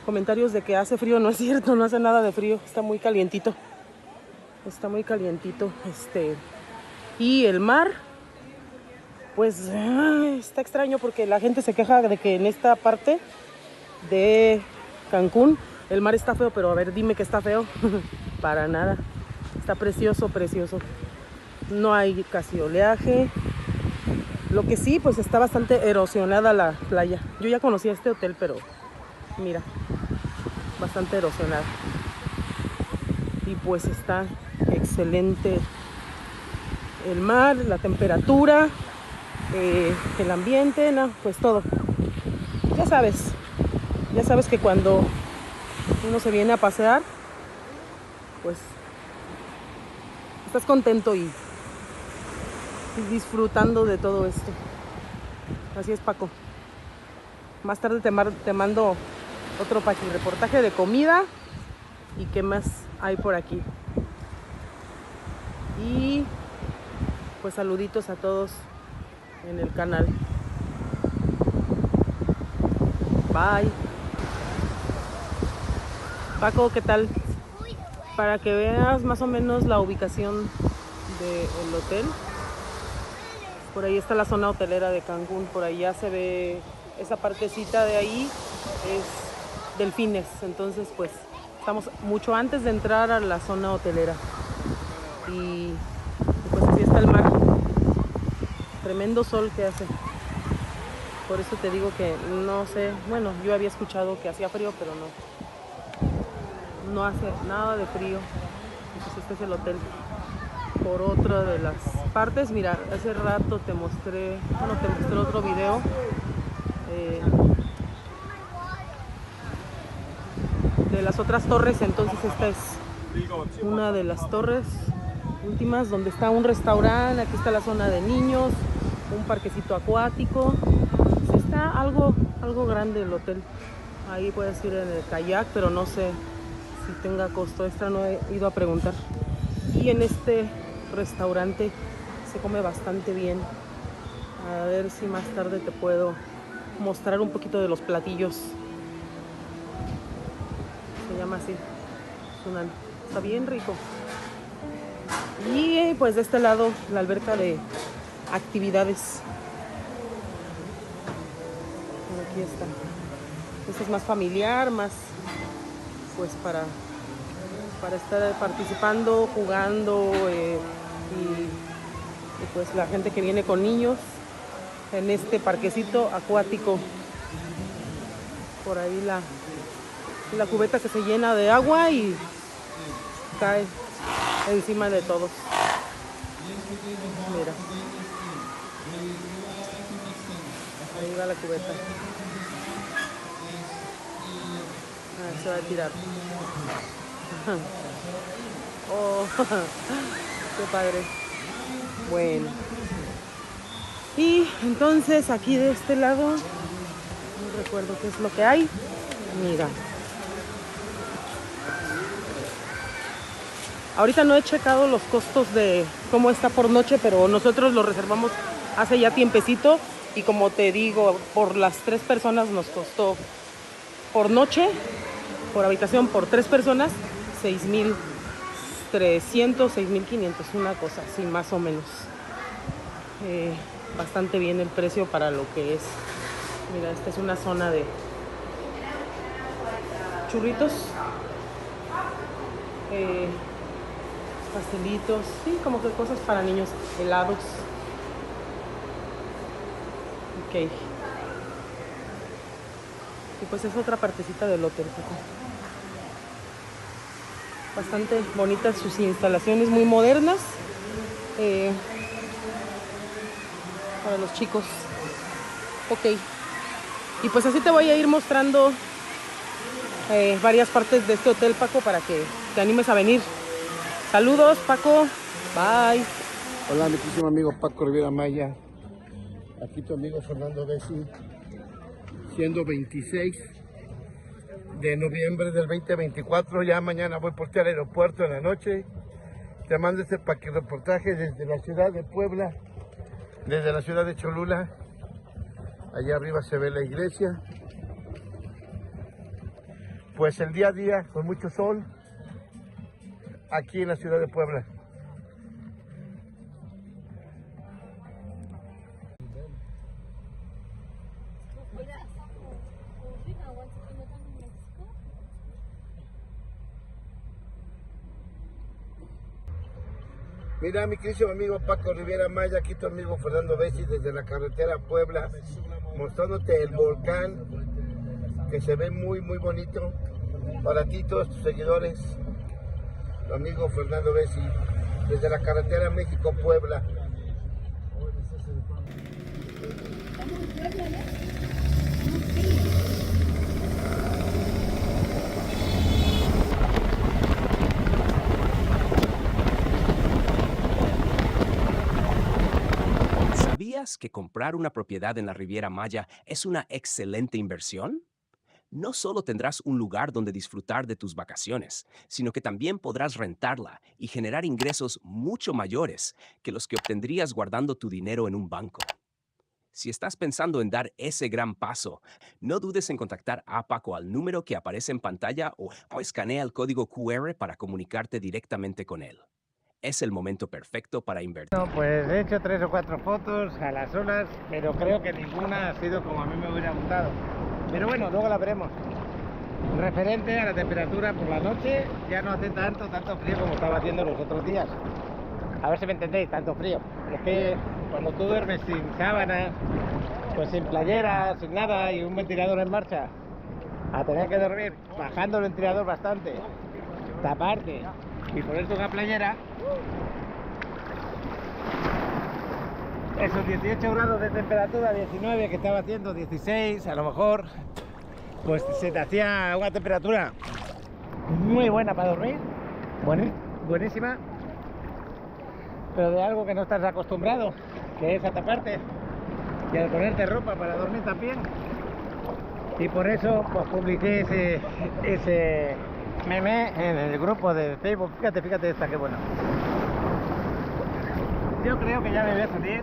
comentarios de que hace frío. No es cierto, no hace nada de frío. Está muy calientito. Está muy calientito. Y el mar, pues está extraño porque la gente se queja de que en esta parte de Cancún el mar está feo, pero a ver, dime que está feo. Para nada. Está precioso, precioso. No hay casi oleaje. Lo que sí, pues está bastante erosionada la playa. Yo ya conocía este hotel, pero mira, bastante erosionada. Y pues está excelente el mar, la temperatura, el ambiente, no, pues todo. Ya sabes que cuando uno se viene a pasear, pues estás contento y disfrutando de todo esto. Así es, Paco. Más tarde te mando otro reportaje de comida y qué más hay por aquí. Y pues saluditos a todos en el canal. Bye. Paco, ¿qué tal? Para que veas más o menos la ubicación del hotel. Por ahí está la zona hotelera de Cancún. Por allá se ve esa partecita de ahí, es Delfines. Entonces pues estamos mucho antes de entrar a la zona hotelera. Y pues así está el mar. Tremendo sol que hace. Por eso te digo que no sé, bueno, yo había escuchado que hacía frío, pero no hace nada de frío. Entonces este es el hotel. Por otra de las partes, mira, hace rato te mostré otro video de las otras torres. Entonces esta es una de las torres últimas donde está un restaurante. Aquí está la zona de niños, un parquecito acuático. Sí, está algo grande el hotel. Ahí puedes ir en el kayak, pero no sé si tenga costo extra, no he ido a preguntar. Y en este restaurante, se come bastante bien. A ver si más tarde te puedo mostrar un poquito de los platillos. Se llama así, Sunan. Está bien rico. Y pues de este lado la alberca de actividades. Aquí está. Este es más familiar, más pues para estar participando, jugando y pues la gente que viene con niños en este parquecito acuático. Por ahí la cubeta que se llena de agua y cae encima de todos. Mira. Ahí va la cubeta. Se va a tirar. Oh, qué padre. Bueno. Y entonces aquí de este lado, no recuerdo qué es lo que hay. Mira. Ahorita no he checado los costos de cómo está por noche, pero nosotros lo reservamos hace ya tiempecito. Y como te digo, por las 3 personas nos costó por noche, por habitación, por 3 personas, 6,300, 6,500, una cosa así más o menos. Bastante bien el precio para lo que es. Mira, esta es una zona de churritos, pastelitos, sí, como que cosas para niños, helados. Ok. Y pues es otra partecita del hotel. Bastante bonitas sus instalaciones, muy modernas. Para los chicos. Ok. Y pues así te voy a ir mostrando varias partes de este hotel, Paco, para que te animes a venir. Saludos, Paco. Bye. Hola, mi querido amigo Paco Riviera Maya. Aquí tu amigo Fernando Bessi, siendo 26 de noviembre del 2024. Ya mañana voy por ti al aeropuerto en la noche. Te mando este reportaje desde la ciudad de Puebla, desde la ciudad de Cholula. Allá arriba se ve la iglesia. Pues el día a día con mucho sol aquí en la ciudad de Puebla. Mira, mi querido amigo Paco Riviera Maya, aquí tu amigo Fernando Bessi desde la carretera Puebla, mostrándote el volcán que se ve muy muy bonito para ti y todos tus seguidores. Tu amigo Fernando Bessi desde la carretera México-Puebla. ¿Sabías que comprar una propiedad en la Riviera Maya es una excelente inversión? No solo tendrás un lugar donde disfrutar de tus vacaciones, sino que también podrás rentarla y generar ingresos mucho mayores que los que obtendrías guardando tu dinero en un banco. Si estás pensando en dar ese gran paso, no dudes en contactar a Paco al número que aparece en pantalla o escanea el código QR para comunicarte directamente con él. Es el momento perfecto para invertir. No, pues he hecho 3 o 4 fotos a las olas, pero creo que ninguna ha sido como a mí me hubiera gustado. Pero bueno, luego la veremos. Referente a la temperatura por la noche, ya no hace tanto frío como estaba haciendo los otros días. A ver si me entendéis, tanto frío. Es que cuando tú duermes sin sábanas, pues sin playera, sin nada y un ventilador en marcha, a tener que dormir bajando el ventilador bastante, taparte y ponerte una playera, esos 18 grados de temperatura, 19 que estaba haciendo, 16 a lo mejor, pues se te hacía una temperatura muy buena para dormir, buenísima, pero de algo que no estás acostumbrado, que es a taparte y a ponerte ropa para dormir también. Y por eso pues publiqué ese meme en el grupo de Facebook. Fíjate esta, qué bueno. yo creo que ya me voy a salir.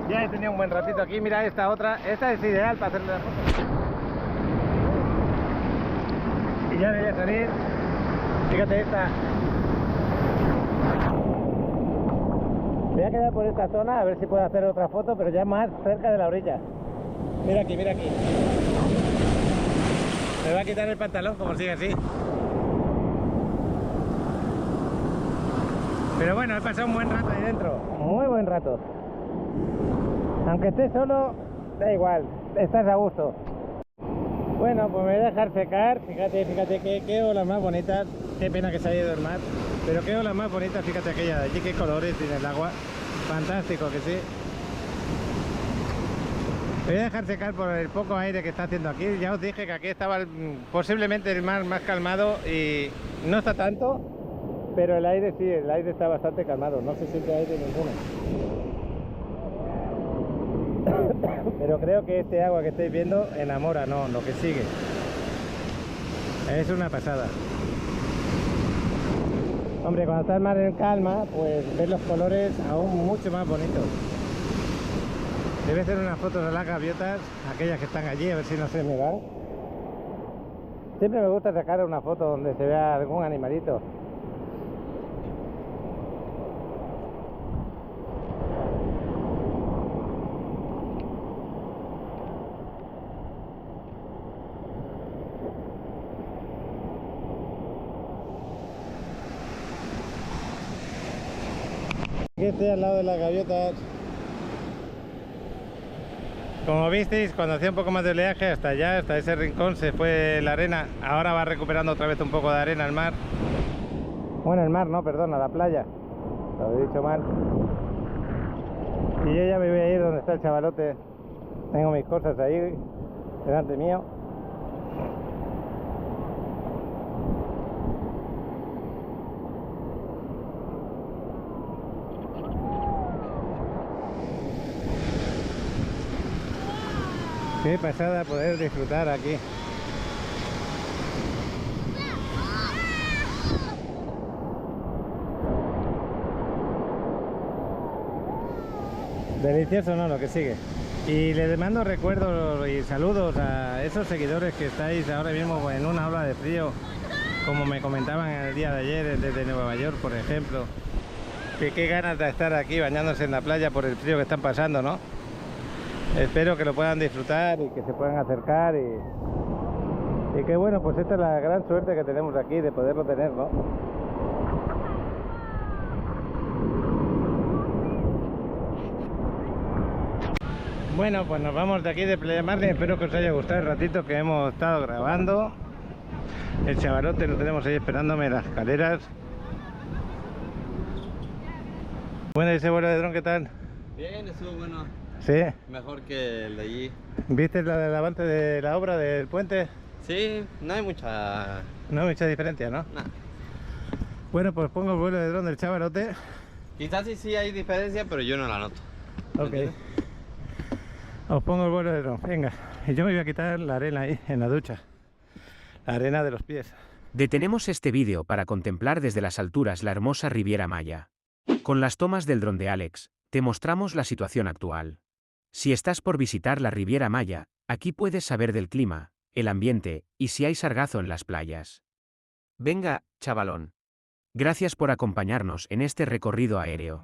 Ya he tenido un buen ratito aquí. Mira esta otra. Esta es ideal para hacerle la foto. Y ya me voy a salir. Fíjate esta. Me voy a quedar por esta zona a ver si puedo hacer otra foto, pero ya más cerca de la orilla. Mira aquí, mira aquí. Me va a quitar el pantalón como sigue así. Pero bueno, he pasado un buen rato ahí dentro. Muy buen rato. Aunque esté solo, da igual, estás a gusto. Bueno, pues me voy a dejar secar. Fíjate qué olas más bonitas. Qué pena que se haya ido el mar. Pero qué olas más bonitas, fíjate aquella de allí, qué colores tiene el agua. Fantástico que sí. Me voy a dejar secar por el poco aire que está haciendo aquí. Ya os dije que aquí estaba posiblemente el mar más calmado y no está tanto, pero el aire sí, el aire está bastante calmado, no se siente aire ninguno. Pero creo que este agua que estáis viendo enamora, no, lo que sigue. Es una pasada. Hombre, cuando está el mar en calma, pues ves los colores aún mucho más bonitos. Debe hacer unas fotos de las gaviotas, aquellas que están allí, a ver si no se me van. Siempre me gusta sacar una foto donde se vea algún animalito. Aquí estoy al lado de las gaviotas. Como visteis, cuando hacía un poco más de oleaje, hasta allá, hasta ese rincón se fue la arena. Ahora va recuperando otra vez un poco de arena el mar. Bueno, el mar no, perdona, la playa. Lo he dicho mal. Y yo ya me voy a ir donde está el chavalote. Tengo mis cosas ahí, delante mío. Qué pasada poder disfrutar aquí. Delicioso, ¿no? Lo que sigue. Y les mando recuerdos y saludos a esos seguidores que estáis ahora mismo en una ola de frío, como me comentaban el día de ayer desde Nueva York, por ejemplo. Que qué ganas de estar aquí bañándose en la playa por el frío que están pasando, ¿no? Espero que lo puedan disfrutar y que se puedan acercar y que bueno, pues esta es la gran suerte que tenemos aquí de poderlo tener, ¿no? Bueno, pues nos vamos de aquí de Playa Marlin. Espero que os haya gustado el ratito que hemos estado grabando. El chavalote lo tenemos ahí esperándome en las escaleras. Bueno, ese vuelo de dron, ¿qué tal? Bien, estuvo bueno. ¿Sí? Mejor que el de allí. ¿Viste el avance de la obra del puente? Sí, no hay mucha... No hay mucha diferencia, ¿no? Nah. Bueno, pues pongo el vuelo de dron del chavalote. Quizás sí hay diferencia, pero yo no la noto. Ok. Os pongo el vuelo de dron, venga. Y yo me voy a quitar la arena ahí, en la ducha. La arena de los pies. Detenemos este vídeo para contemplar desde las alturas la hermosa Riviera Maya. Con las tomas del dron de Alex, te mostramos la situación actual. Si estás por visitar la Riviera Maya, aquí puedes saber del clima, el ambiente y si hay sargazo en las playas. Venga, chavalón. Gracias por acompañarnos en este recorrido aéreo.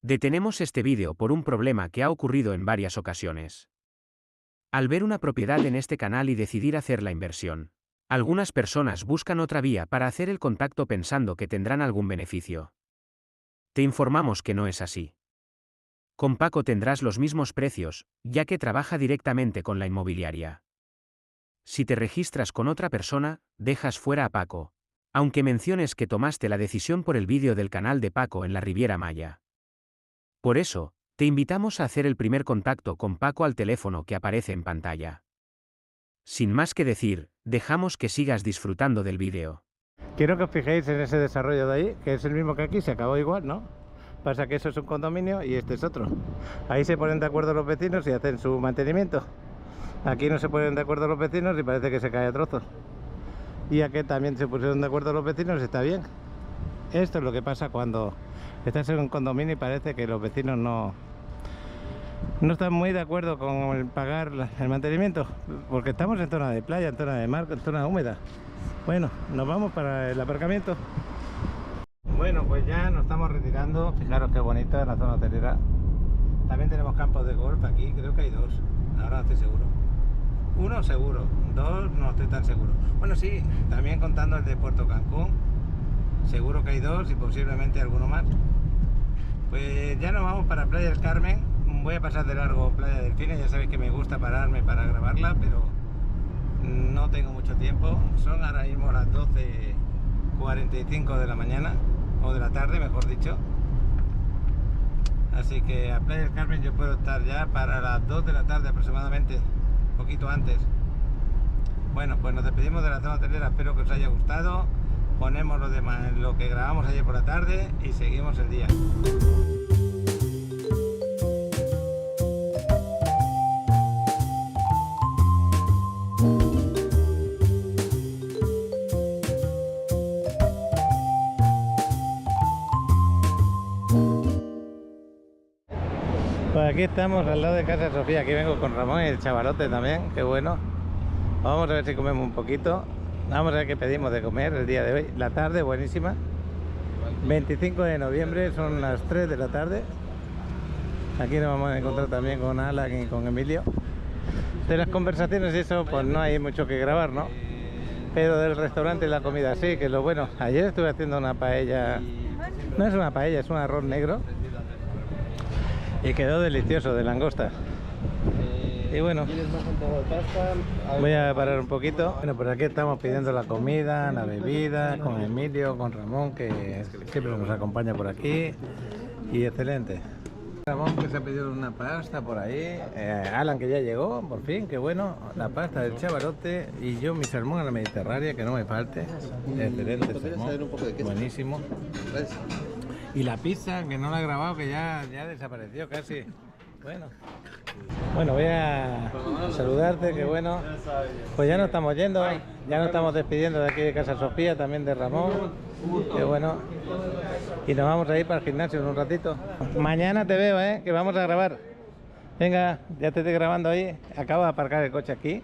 Detenemos este vídeo por un problema que ha ocurrido en varias ocasiones. Al ver una propiedad en este canal y decidir hacer la inversión, algunas personas buscan otra vía para hacer el contacto pensando que tendrán algún beneficio. Te informamos que no es así. Con Paco tendrás los mismos precios, ya que trabaja directamente con la inmobiliaria. Si te registras con otra persona, dejas fuera a Paco, aunque menciones que tomaste la decisión por el vídeo del canal de Paco en la Riviera Maya. Por eso, te invitamos a hacer el primer contacto con Paco al teléfono que aparece en pantalla. Sin más que decir, dejamos que sigas disfrutando del vídeo. Quiero que os fijéis en ese desarrollo de ahí, que es el mismo que aquí, se acabó igual, ¿no? Pasa que eso es un condominio y este es otro. Ahí se ponen de acuerdo los vecinos y hacen su mantenimiento. Aquí no se ponen de acuerdo los vecinos y parece que se cae a trozos. Y aquí también se pusieron de acuerdo los vecinos y está bien. Esto es lo que pasa cuando estás en un condominio y parece que los vecinos no están muy de acuerdo con el pagar el mantenimiento, porque estamos en zona de playa, en zona de mar, en zona húmeda. Bueno, nos vamos para el aparcamiento. Bueno, pues ya nos estamos retirando. Fijaros qué bonita la zona hotelera. También tenemos campos de golf aquí, creo que hay dos. Ahora no estoy seguro. Uno seguro, dos no estoy tan seguro. Bueno, sí, también contando el de Puerto Cancún, seguro que hay dos y posiblemente alguno más. Pues ya nos vamos para Playa del Carmen. Voy a pasar de largo Playa Delfines, ya sabéis que me gusta pararme para grabarla, pero no tengo mucho tiempo. Son ahora mismo las 12:45 de la mañana, o de la tarde mejor dicho. Así que a Playa del Carmen yo puedo estar ya para las 2 de la tarde aproximadamente, un poquito antes. Bueno, pues nos despedimos de la zona hotelera, espero que os haya gustado. Ponemos lo que grabamos ayer por la tarde y seguimos el día. Pues aquí estamos al lado de Casa Sofía, aquí vengo con Ramón y el chavalote también, qué bueno. Vamos a ver si comemos un poquito. Vamos a ver qué pedimos de comer el día de hoy. La tarde buenísima. 25 de noviembre, son las 3 de la tarde. Aquí nos vamos a encontrar también con Alan y con Emilio. De las conversaciones y eso, pues no hay mucho que grabar, ¿no? Pero del restaurante y la comida sí, que es lo bueno. Ayer estuve haciendo una paella. No es una paella, es un arroz negro. Y quedó delicioso, de langosta. Y bueno, voy a parar un poquito. Bueno, pues aquí estamos pidiendo la comida, la bebida, con Emilio, con Ramón, que siempre nos acompaña por aquí. Y excelente. Ramón, que se ha pedido una pasta por ahí. Alan, que ya llegó, por fin, qué bueno. La pasta del chavalote. Y yo mi salmón a la mediterránea, que no me falte. Excelente salmón, buenísimo. Y la pizza, que no la he grabado, que ya desapareció casi. Bueno, voy a saludarte, que bueno. Pues ya nos estamos yendo, ya nos estamos despidiendo de aquí de Casa Sofía, también de Ramón. Que bueno. Y nos vamos a ir para el gimnasio en un ratito. Mañana te veo, que vamos a grabar. Venga, ya te estoy grabando ahí. Acabo de aparcar el coche aquí.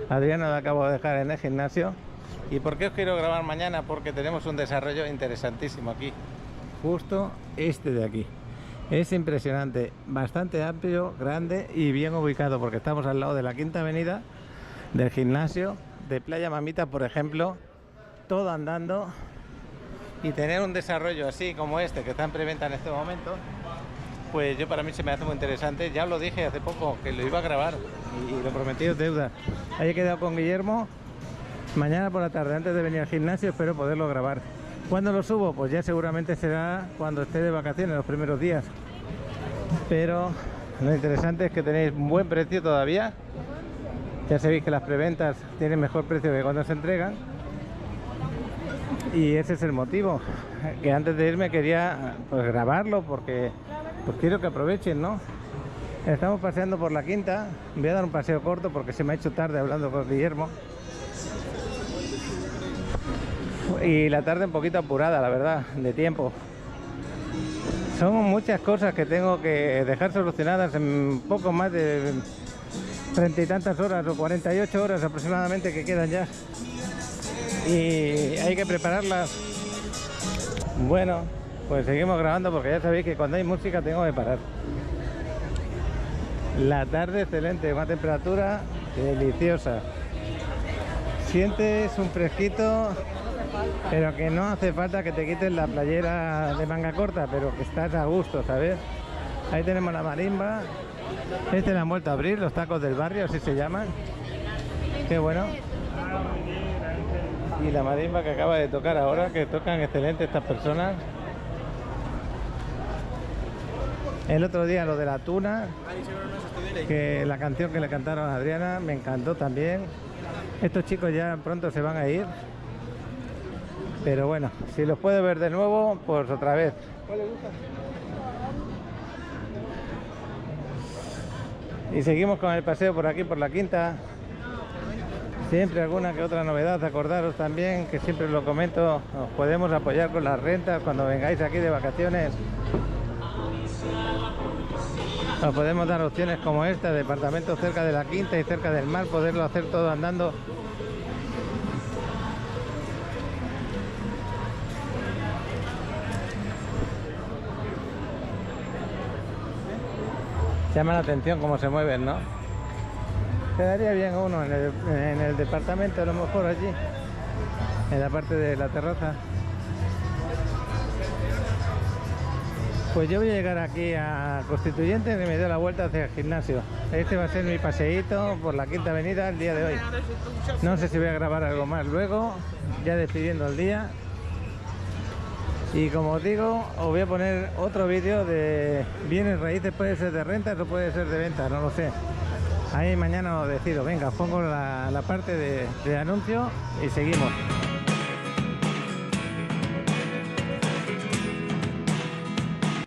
Adriano lo acabo de dejar en el gimnasio. ¿Y por qué os quiero grabar mañana? Porque tenemos un desarrollo interesantísimo aquí. Justo este de aquí. Es impresionante, bastante amplio, grande y bien ubicado, porque estamos al lado de la Quinta Avenida, del gimnasio, de Playa Mamita, por ejemplo, todo andando. Y tener un desarrollo así como este, que está en preventa en este momento, pues yo, para mí se me hace muy interesante. Ya os lo dije hace poco, que lo iba a grabar, y lo prometido es deuda. Ahí he quedado con Guillermo. Mañana por la tarde, antes de venir al gimnasio, espero poderlo grabar. ¿Cuándo lo subo? Pues ya seguramente será cuando esté de vacaciones, los primeros días. Pero lo interesante es que tenéis un buen precio todavía. Ya sabéis que las preventas tienen mejor precio que cuando se entregan. Y ese es el motivo, que antes de irme quería pues grabarlo, porque pues quiero que aprovechen, ¿no? Estamos paseando por la Quinta. Voy a dar un paseo corto porque se me ha hecho tarde hablando con Guillermo. Y la tarde un poquito apurada, la verdad, de tiempo. Son muchas cosas que tengo que dejar solucionadas en poco más de 30 y tantas horas, o 48 horas aproximadamente que quedan ya. Y hay que prepararlas. Bueno, Pues seguimos grabando porque ya sabéis que cuando hay música tengo que parar. La tarde excelente, una temperatura deliciosa. Sientes un fresquito, pero que no hace falta que te quites la playera de manga corta, pero que estás a gusto, ¿sabes? Ahí tenemos la marimba. Este la han vuelto a abrir, los tacos del barrio, así se llaman. Qué bueno. Y la marimba que acaba de tocar ahora, que tocan excelente estas personas. El otro día lo de la tuna, que la canción que le cantaron a Adriana me encantó también. Estos chicos ya pronto se van a ir, pero bueno, si los puedo ver de nuevo, pues otra vez. Y seguimos con el paseo por aquí, por la Quinta. Siempre alguna que otra novedad. Acordaros también que siempre lo comento, os podemos apoyar con las rentas cuando vengáis aquí de vacaciones. Os podemos dar opciones como esta, departamentos cerca de la Quinta y cerca del mar, poderlo hacer todo andando. Llama la atención cómo se mueven, ¿no? Quedaría bien uno en el departamento, a lo mejor allí, en la parte de la terraza. Pues yo voy a llegar aquí a Constituyentes y me doy la vuelta hacia el gimnasio. Este va a ser mi paseíto por la Quinta Avenida el día de hoy. No sé si voy a grabar algo más luego, ya despidiendo el día. Y como os digo, os voy a poner otro vídeo de bienes raíces, puede ser de rentas o puede ser de ventas, no lo sé. Ahí mañana os decido. Venga, os pongo la parte de anuncio y seguimos.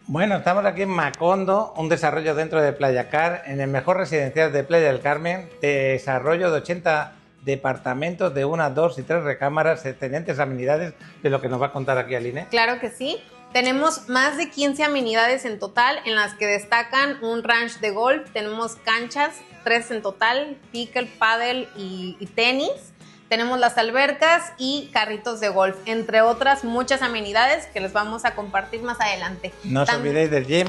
Bueno, estamos aquí en Macondo, un desarrollo dentro de Playa Car, en el mejor residencial de Playa del Carmen, desarrollo de 80 departamentos de 1, 2 y 3 recámaras, excelentes amenidades, de lo que nos va a contar aquí Aline. Claro que sí. Tenemos más de 15 amenidades en total, en las que destacan un ranch de golf, tenemos canchas, 3 en total, pickle, paddle y tenis. Tenemos las albercas y carritos de golf, entre otras muchas amenidades que les vamos a compartir más adelante. No os olvidéis del gym.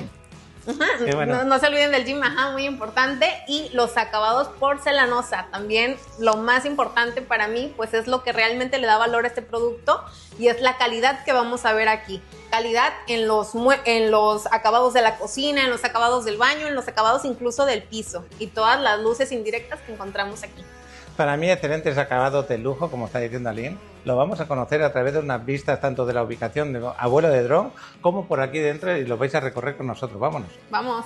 Ajá, bueno. no se olviden del gym, ajá, muy importante. Y los acabados porcelanosa, también lo más importante para mí, pues es lo que realmente le da valor a este producto y es la calidad que vamos a ver aquí. Calidad en los acabados de la cocina, en los acabados del baño, en los acabados incluso del piso y todas las luces indirectas que encontramos aquí. Para mí, excelentes acabados de lujo, como está diciendo Aline. Lo vamos a conocer a través de unas vistas tanto de la ubicación de Abuelo de Dron como por aquí dentro y lo vais a recorrer con nosotros. Vámonos. Vamos.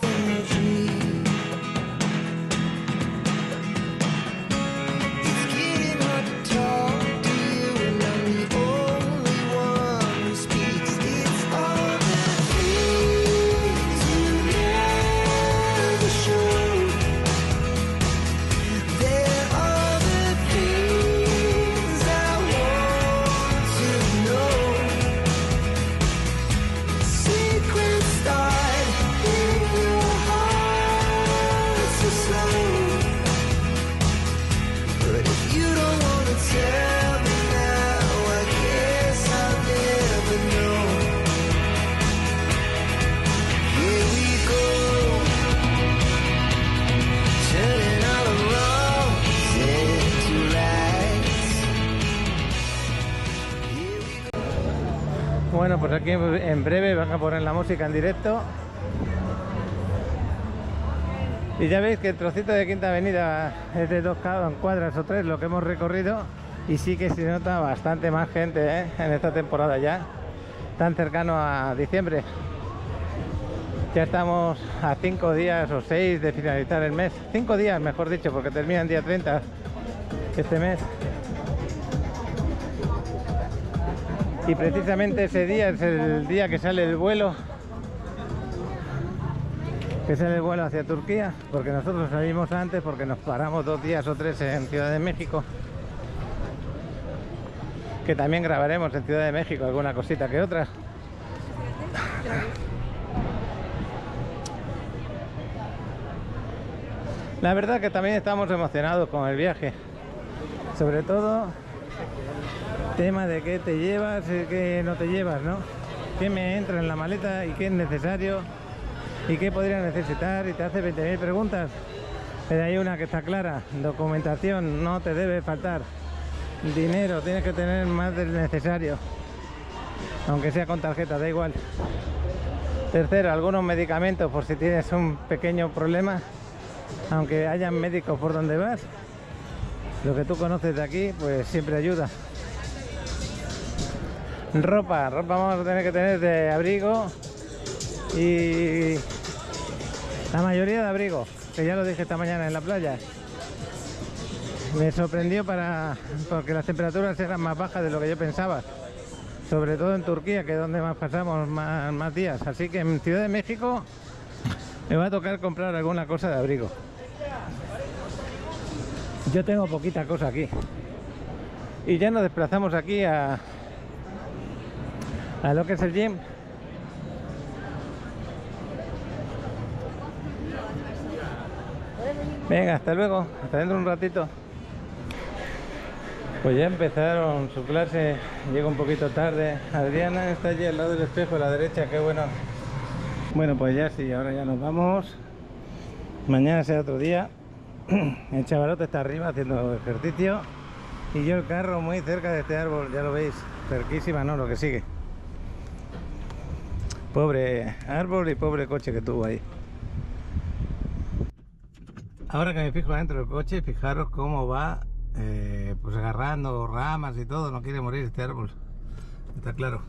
Bueno, pues aquí en breve van a poner la música en directo. Y ya veis que el trocito de Quinta Avenida es de 2 cuadras o 3 lo que hemos recorrido. Y sí que se nota bastante más gente en esta temporada ya, tan cercano a diciembre. Ya estamos a 5 días o 6 de finalizar el mes. 5 días, mejor dicho, porque termina el día 30 este mes. Y precisamente ese día es el día que sale el vuelo. Que sale el vuelo hacia Turquía, porque nosotros salimos antes porque nos paramos 2 días o 3 en Ciudad de México. Que también grabaremos en Ciudad de México alguna cosita que otra. La verdad que también estamos emocionados con el viaje. Sobre todo tema de qué te llevas y qué no te llevas, ¿no? qué me entra en la maleta y qué es necesario y qué podría necesitar, y te hace 20.000 preguntas. Pero hay una que está clara: documentación no te debe faltar. Dinero, tienes que tener más del necesario, aunque sea con tarjeta, da igual. Tercero, algunos medicamentos por si tienes un pequeño problema, aunque hayan médicos por donde vas. Lo que tú conoces de aquí, pues siempre ayuda. Ropa vamos a tener que tener de abrigo, y la mayoría de abrigo, que ya lo dije esta mañana en la playa. Me sorprendió porque las temperaturas eran más bajas de lo que yo pensaba, sobre todo en Turquía, que es donde más pasamos más días. Así que en Ciudad de México me va a tocar comprar alguna cosa de abrigo. Yo tengo poquita cosa aquí. Y ya nos desplazamos aquí a lo que es el gym. Venga, hasta luego, hasta dentro de un ratito. Pues ya empezaron su clase, llega un poquito tarde. Adriana está allí al lado del espejo a la derecha, qué bueno. Bueno, pues ya sí, ahora ya nos vamos. Mañana será otro día. El chavalote está arriba haciendo ejercicio, y yo el carro muy cerca de este árbol, ya lo veis, cerquísima, no, lo que sigue. Pobre árbol y pobre coche que tuvo ahí. Ahora que me fijo dentro del coche, fijaros cómo va, pues agarrando ramas y todo. No quiere morir este árbol, está claro.